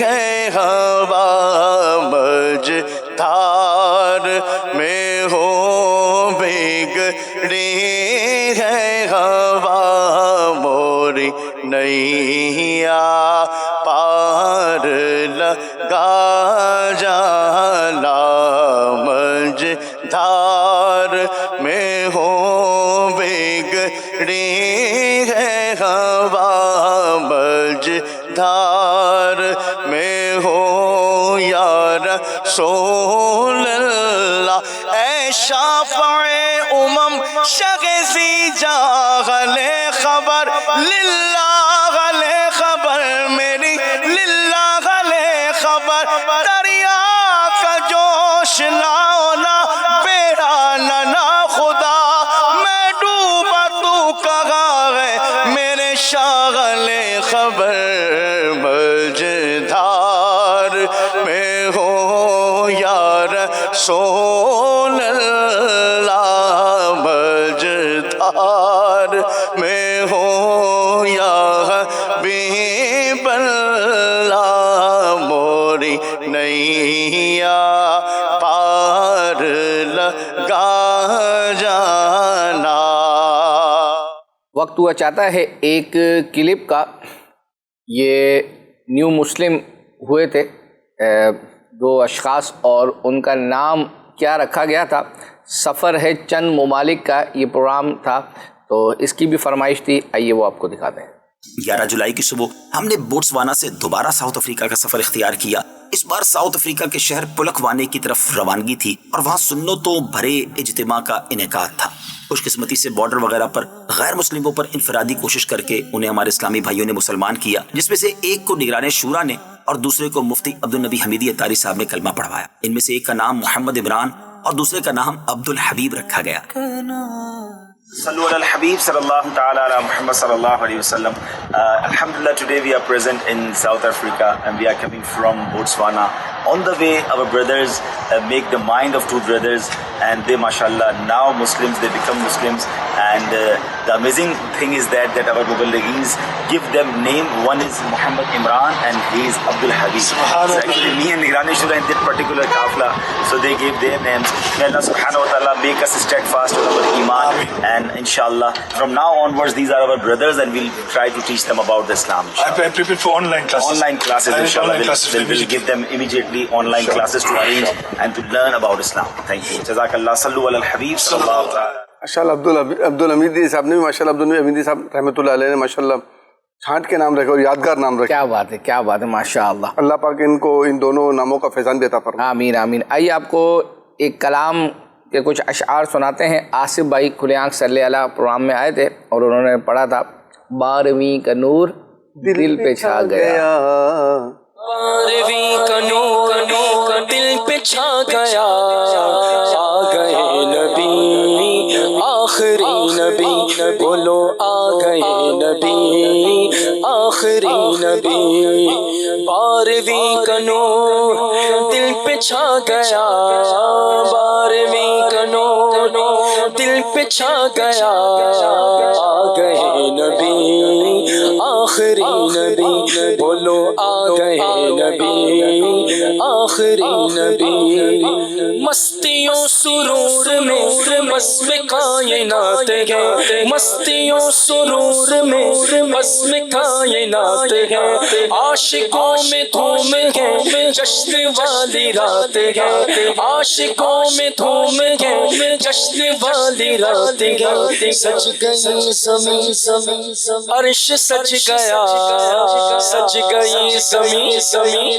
ہے ہوا مجدار میں ہو بگڑی ہے ہوا موری نیا پار لگا جانا مجدار میں ہو بگڑی ہے ہوا مجدار میں ہو یا رسول اللہ اے شافع امم شگزی جاغل خبر للہ غل خبر میری للہ غل خبر دریا کا جوش لاؤ نا بیڑا نہ خدا میں ڈوبا تو کہاں ہے میرے شاغل خبر مجدار میں ہو یا رسول اللہ مجدار میں ہو یا حبیب اللہ موری نیا پار لگا جانا. وقت ہوا چاہتا ہے ایک کلپ کا. یہ نیو مسلم ہوئے تھے دو اشخاص اور ان کا نام کیا رکھا گیا تھا؟ سفر ہے چند ممالک کا یہ پروگرام تھا، تو اس کی بھی فرمائش تھی. آئیے وہ آپ کو دکھاتے ہیں. 11 جولائی کی صبح ہم نے بوٹسوانا سے دوبارہ ساؤتھ افریقہ کا سفر اختیار کیا. اس بار ساؤتھ افریقہ کے شہر پلکوانے کی طرف روانگی تھی اور وہاں سنتوں بھرے اجتماع کا انعقاد تھا. خوش قسمتی سے بارڈر وغیرہ پر غیر مسلموں پر انفرادی کوشش کر کے انہیں ہمارے اسلامی بھائیوں نے مسلمان کیا، جس میں سے ایک کو نگران شورا نے اور دوسرے کو مفتی عبدالنبی حمیدی اتاری صاحب نے کلمہ پڑھوایا. ان میں سے ایک کا نام محمد عمران اور دوسرے کا نام عبدالحبیب رکھا گیا. صلو علی الحبیب صلی اللہ تعالی علی محمد صلی اللہ علیہ وسلم. Alhamdulillah, today we are present in South Africa and we are coming from Botswana. On the way, our brothers make the mind of two brothers, and they, mashallah, now Muslims, they become Muslims. And the amazing thing is that our Muballigheens give them name. One is Muhammad Imran and he is Abdul Habib. So actually me and Nigrani Shura in that particular kafla, so they gave their names. May Allah subhanahu wa ta'ala make us steadfast on our iman. And inshallah, from now onwards, these are our brothers and we'll try to teach them about the Islam. I prepared for online classes. Online classes, inshallah. We'll give them immediately online classes to arrange and to learn about Islam. Thank you. Jazakallah. Sallu ala al-Habib sallallahu ta'ala. ماشاءاللہ عبدالحمیدی صاحب نے بھی ماشاءاللہ عبدالحمیدی صاحب رحمۃ اللہ علیہ نے ماشاءاللہ چھانٹ کے نام رکھے اور یادگار نام رکھے. کیا بات ہے، کیا بات ہے، ماشاءاللہ. اللہ پاک ان کو ان دونوں ناموں کا فیضان بھی عطا فرمائے. آمین آمین. آئیے آپ کو ایک کلام کے کچھ اشعار سناتے ہیں. آصف بھائی کھلے آنکھ صلی اللہ پروگرام میں آئے تھے اور انہوں نے پڑھا تھا 12ویں کا نور دل پہ چھا گیا. 12ویں کا نور دل پہ چھا گیا، آ گئے نبی آخری نبی، بولو آ گئے نبی آخری نبی. 12ویں کا نور دل پہ چھا گیا، 12ویں کا نور دل پہ چھا گیا، آ گئے نبی آخری نبی، بولو آ گئے نبی آخری نبی. مستیوں سرور میں بسم کائنات ہے، مستیوں سرور میں بسم کائنات ہے، عاشقوں میں دھوم ہے جشن والی رات ہے، عاشقوں میں دھوم ہے جشن والی رات ہے. سج گئی زمین عرش سج گیا، سج گئی زمین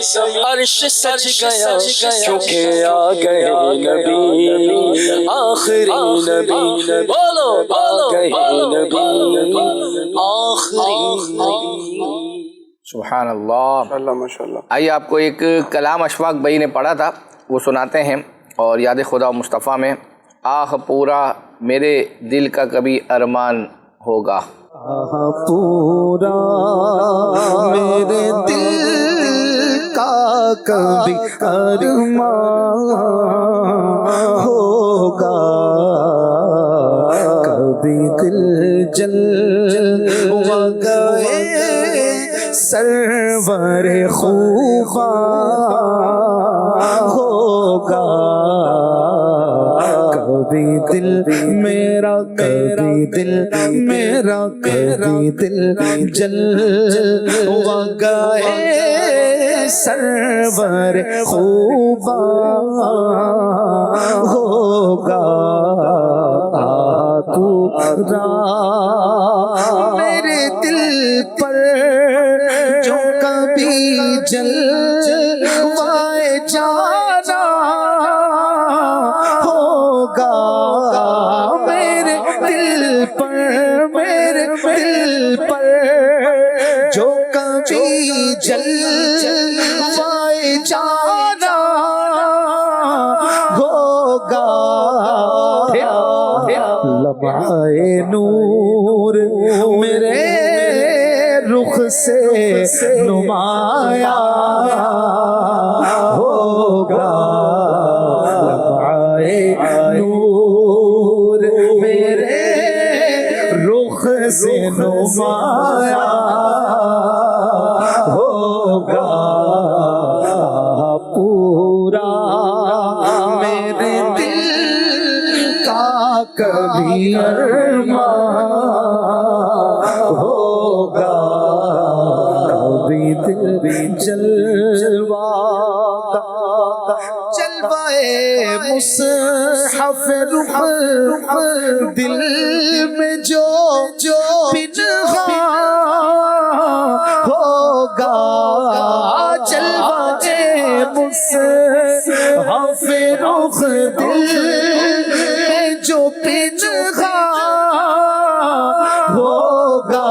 عرش سج گیا، کیونکہ آ گئے نبی آخری نبی، بولو آ گئے نبی آخری نبی. سبحان اللہ. ماشاءاللہ. آئیے آپ کو ایک کلام اشفاق بھائی نے پڑھا تھا وہ سناتے ہیں. اور یاد خدا و مصطفیٰ میں آہ پورا میرے دل کا کبھی ارمان ہوگا. آہ پورا میرے دل کا کبھی ارمان ہوگا، کبھی دل جل گئے سرور خوبا ہوگا کبھی دل میرا کبھی دل میرا کبھی دل جل گئے سرور خوبا ہوگا پورا میرے دل پر جو کبھی جلوائے جانا ہوگا میرے دل پر میرے دل پر جو کبھی جلوائے جانا ہوگا لمحہ نور میرے رخ سے نمایاں ہوگا لمحہ نور میرے رخ سے نمایاں ہوگا پورا میرے دل کا کبھی ارمان ہوگا کبھی دل جلوہ جلوائے مصحف رخ دل میں جو پنہاں ہوگا جلوائے مصحف رخ دل میں جو پنہاں ہوگا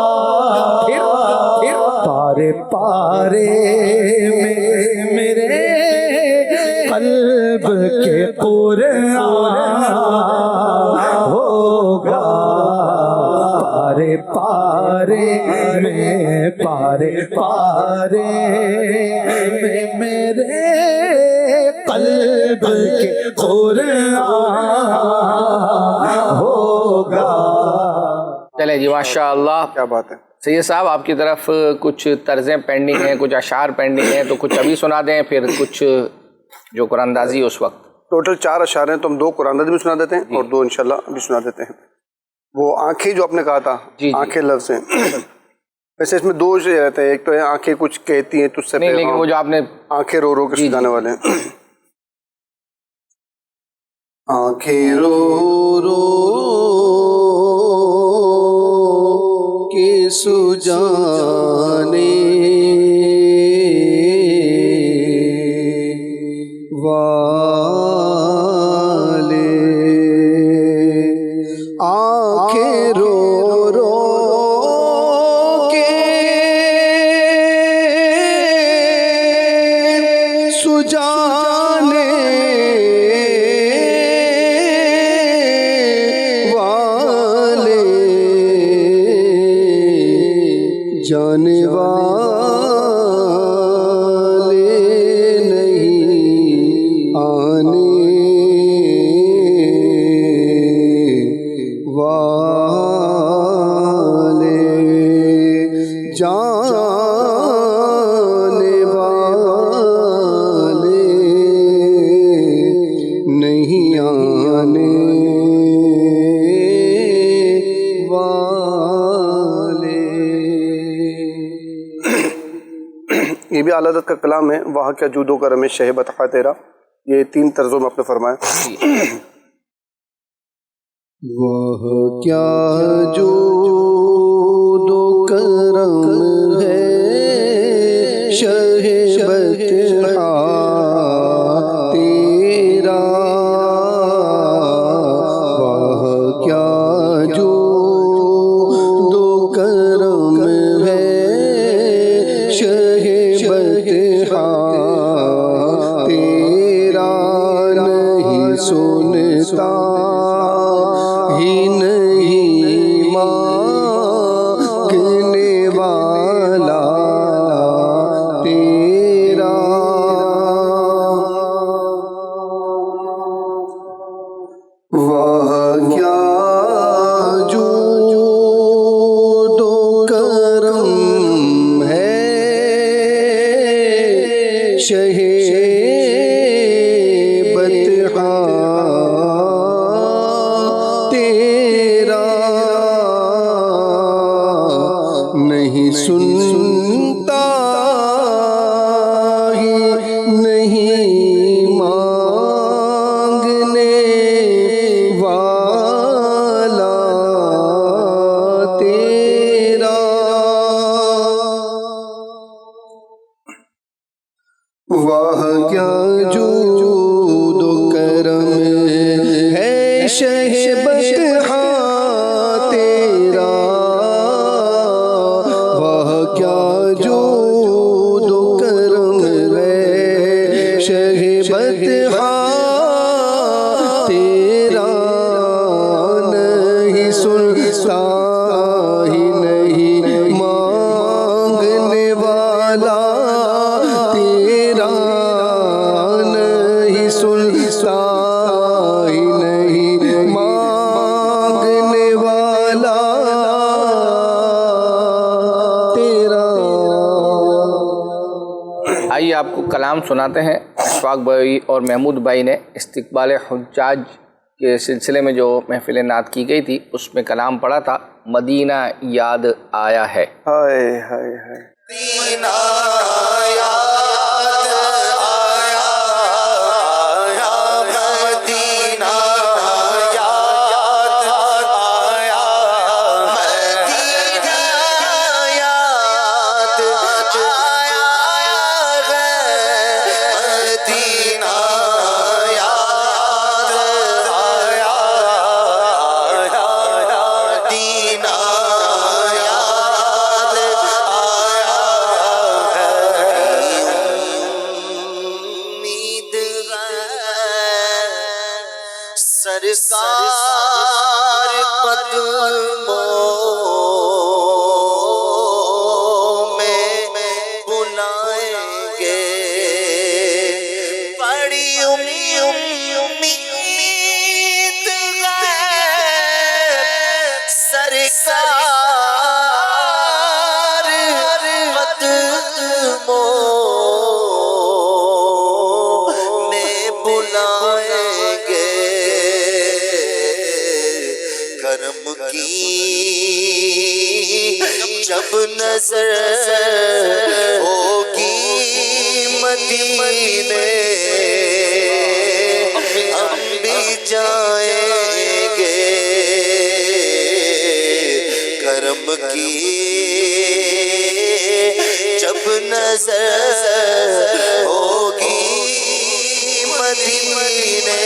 پارے پارے میں میرے قلب کے قرآن ہوگا پارے پارے میں پارے پارے میں میرے قلب کے قرآن ہوگا. چلے جی ماشاء اللہ، کیا بات ہے. سید صاحب آپ کی طرف کچھ طرزیں پینڈنگ ہیں، کچھ اشعار پینڈنگ ہیں، تو کچھ ابھی سنا دیں، پھر کچھ جو قرآن اندازی اس وقت. ٹوٹل 4 اشعار ہیں، تو ہم 2 قرآن اندازی بھی سنا دیتے ہیں اور 2 انشاءاللہ بھی سنا دیتے ہیں. وہ آنکھیں جو آپ نے کہا تھا، آنکھیں لفظ ہیں، ویسے اس میں 2 رہتے ہیں. ایک تو ہے آنکھیں کچھ کہتی ہیں تجھ سے، نہیں لیکن وہ جو آپ نے آنکھیں رو رو کے سجانے والے ہیں. آنکھیں رو رو کے سجانے والے، آنکھیں رو رو کے سجانے والے، جانے والے نہیں آنے والے، جانے والے نہیں آنے یہ بھی اعلیٰ حضرت کا کلام ہے. وہاں کیا جود و کرم شہ بتخا تیرا، یہ 3 طرزوں میں آپ نے فرمایا. وہ کیا جود و کرم ہے شہ بتخا تیرا، وہ کیا جود و کرم ہے شہ بتخا تیرا، نہیں سنتا ہی نہیں مانگنے والا تیرا، وہ کیا جود و کرم ہے شہ بطحا تیرا نہیں سنتا ہی نہیں مانگنے والا تیرا واہ کیا جود و کرم ہے شہ بطحا تیرا واہ کیا جود و کرم ہے شہ بطحا تیرا نہیں سنتا ہی نہیں مانگنے والا تیرا نہیں سنتا ہی نہیں مانگنے والا تیرا. آئیے آپ کو کلام سناتے ہیں. اشفاق بھائی اور محمود بھائی نے استقبال حجاج کے سلسلے میں جو محفل نعت کی گئی تھی اس میں کلام پڑھا تھا مدینہ یاد آیا ہے. ہائے ہائے ہائے مدینہ یاد آیا مدینہ یاد آیا مدینہ یاد آیا مدینہ یاد آیا مدینہ یاد آیا امید سرکار قدموں میں بلائیں گے بڑی امید سرکار قدموں میں بلائیں گے کرم کی جب نظر ہوگی مدینے ہم بھی جائیں گے کرم کی جب نظر ہوگی مدینے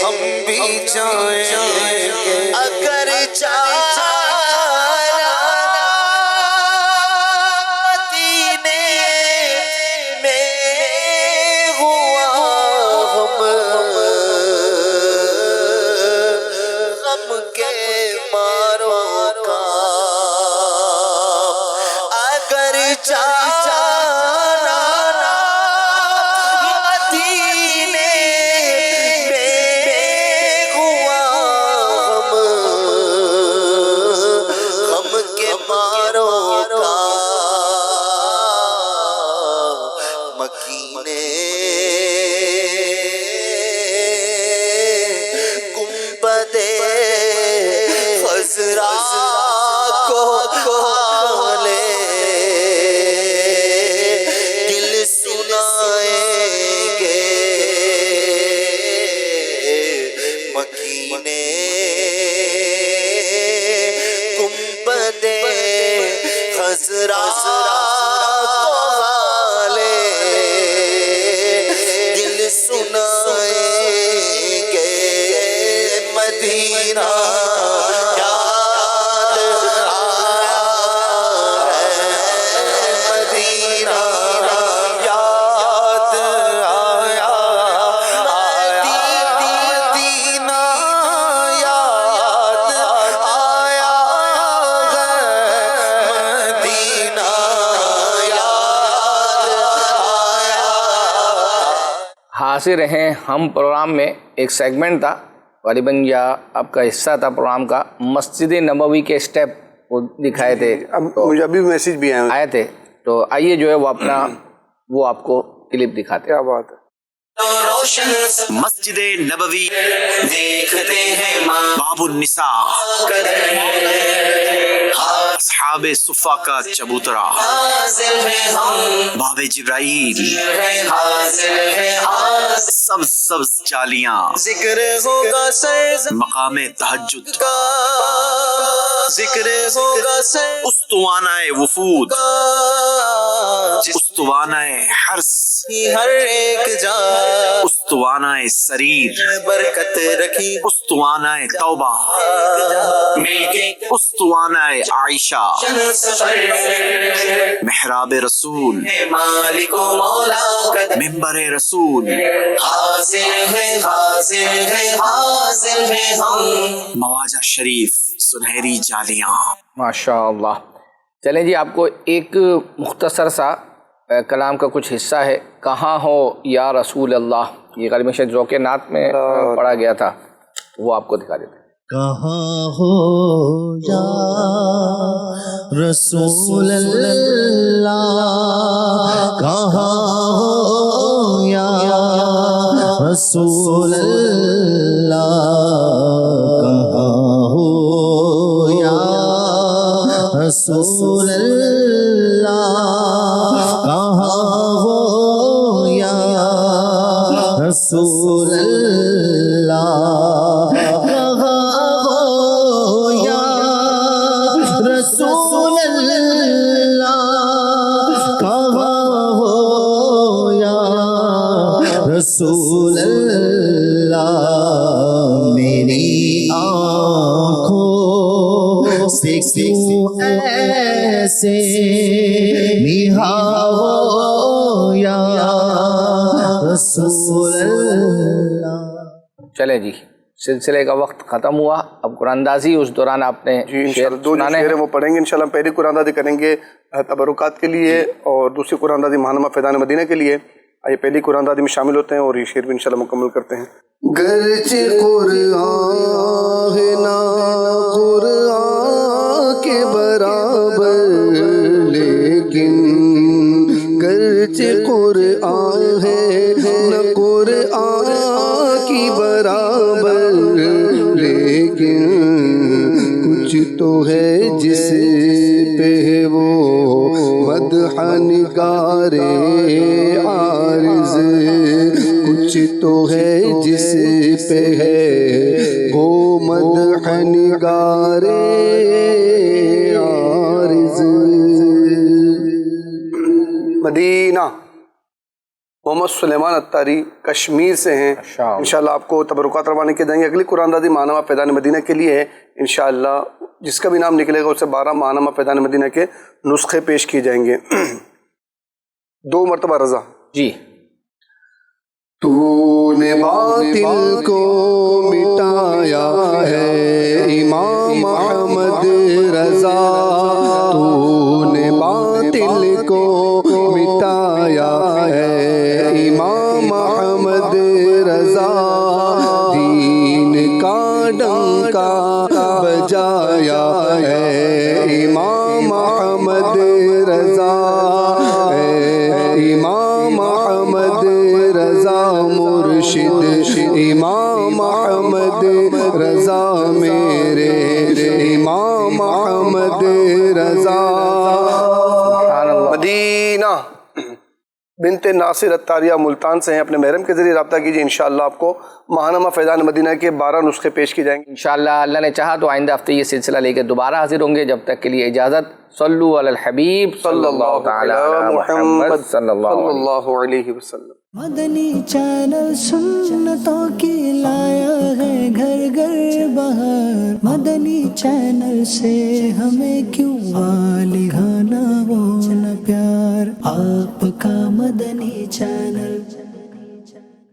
ہم بھی جائیں گے اگر جانا مدینے میں ہوا ہم غم کے ماروں کا اگر جانا مدینے میں ہوا ہم غم کے ماروں کا مکینے گنبد خضرا کو لے دل سنائیں گے مکینے گنبد خضرا کو لے دل سنائیں گے مدینہ یاد آیا مدینہ یاد آیا مدینہ یاد آیا مدینہ یاد آیا. حاضر ہیں ہم پروگرام میں ایک سیگمنٹ تھا غالباً یا آپ کا حصہ تھا پروگرام کا مسجد نبوی کے اسٹیپ وہ دکھائے تھے. اب مجھے ابھی میسیج بھی آئے تھے تو آئیے جو ہے وہ آپ کو کلپ دکھاتے ہیں. کیا بات ہے. مسجد نبوی دیکھتے ہیں باب النساء اصحاب صفا کا چبوترا باب جبرائیل سبز سبز چالیاں ذکر ہوگا مقام تہجد کا ذکر ہوگا استوانہ وفود استوانہ حرس ہر ایک جا استوانہ سریر برکت رکھی استوانہ توبہ استوانہ عائشہ محراب رسول مالک و مولا منبر رسول حاضر ہے حاضر ہے حاضر ہے ہم مواجہ شریف سنہری جالیاں. ماشاء اللہ. چلیں جی، آپ کو ایک مختصر سا کلام کا کچھ حصہ ہے. کہاں ہو یا رسول اللہ، یہ غالباً شاید ذوق نعت میں پڑھا گیا تھا، وہ آپ کو دکھا دیتے ہیں. کہاں ہو یا رسول اللہ، کہاں ہو یا رسول اللہ، کہاں ہو یا رسول اللہ، کہاں ہو یا رسول اللہ، رسول اللہ. میری آنکھوں سے کیوں ایسے نہا ہو یا رسول اللہ. چلیں جی، سلسلے کا وقت ختم ہوا. اب قرآن اندازی اس دوران آپ نے جی انشاءاللہ دو جو شعر وہ پڑھیں گے انشاءاللہ. ہم پہلی قرآن اندازی کریں گے تبرکات کے لیے اور دوسری قرآن اندازی ماہنامہ فیضان مدینہ کے لیے. آئیے پہلی قرآن اندازی میں شامل ہوتے ہیں اور یہ شعر بھی انشاءاللہ مکمل کرتے ہیں. گرچہ قرآن ہے نا قرآن کے برابر، لیکن گرچہ قرآن ہے نا قرآن کی برابر، لیکن کچھ تو ہے جس پہ وہ مدح نگار عارض، کچھ تو ہے جس پہ ہے وہ مدح نگار عارض. مدینہ محمد سلیمان اتاری کشمیر سے ہیں. انشاءاللہ آپ کو تبرکات روانہ کیے جائیں گے. اگلی قرآن اندازی ماہنامہ فیضان مدینہ کے لیے ہے انشاءاللہ. جس کا بھی نام نکلے گا اسے 12 ماہنامہ فیضان مدینہ کے نسخے پیش کیے جائیں گے. 2 مرتبہ رضا. جی. تو نے باطل کو مٹایا ہے امام احمد رضا، تو نے باطل کو مٹایا ہے امام احمد رضا، دین کا ڈنکا بجایا ہے امام احمد رضا، امام احمد رضا مرشد امام احمد رضا میرے امام احمد رضا. مدینہ بنت ناصر اتاریہ ملتان سے ہیں. اپنے محرم کے ذریعے رابطہ کیجیے. انشاءاللہ آپ کو ماہنامہ فیضان مدینہ کے 12 نسخے پیش کی جائیں گے انشاءاللہ. اللہ نے چاہا تو آئندہ ہفتے یہ سلسلہ لے کے دوبارہ حاضر ہوں گے. جب تک کے لیے اجازت. صلو علی الحبیب صلی اللہ تعالی علی محمد صلی اللہ علیہ وسلم. مدنی چینل سنتوں کی لایا ہے گھر گھر بہار، مدنی چینل سے ہمیں کیوں والہانہ وہ نہ پیار، آپ کا مدنی چینل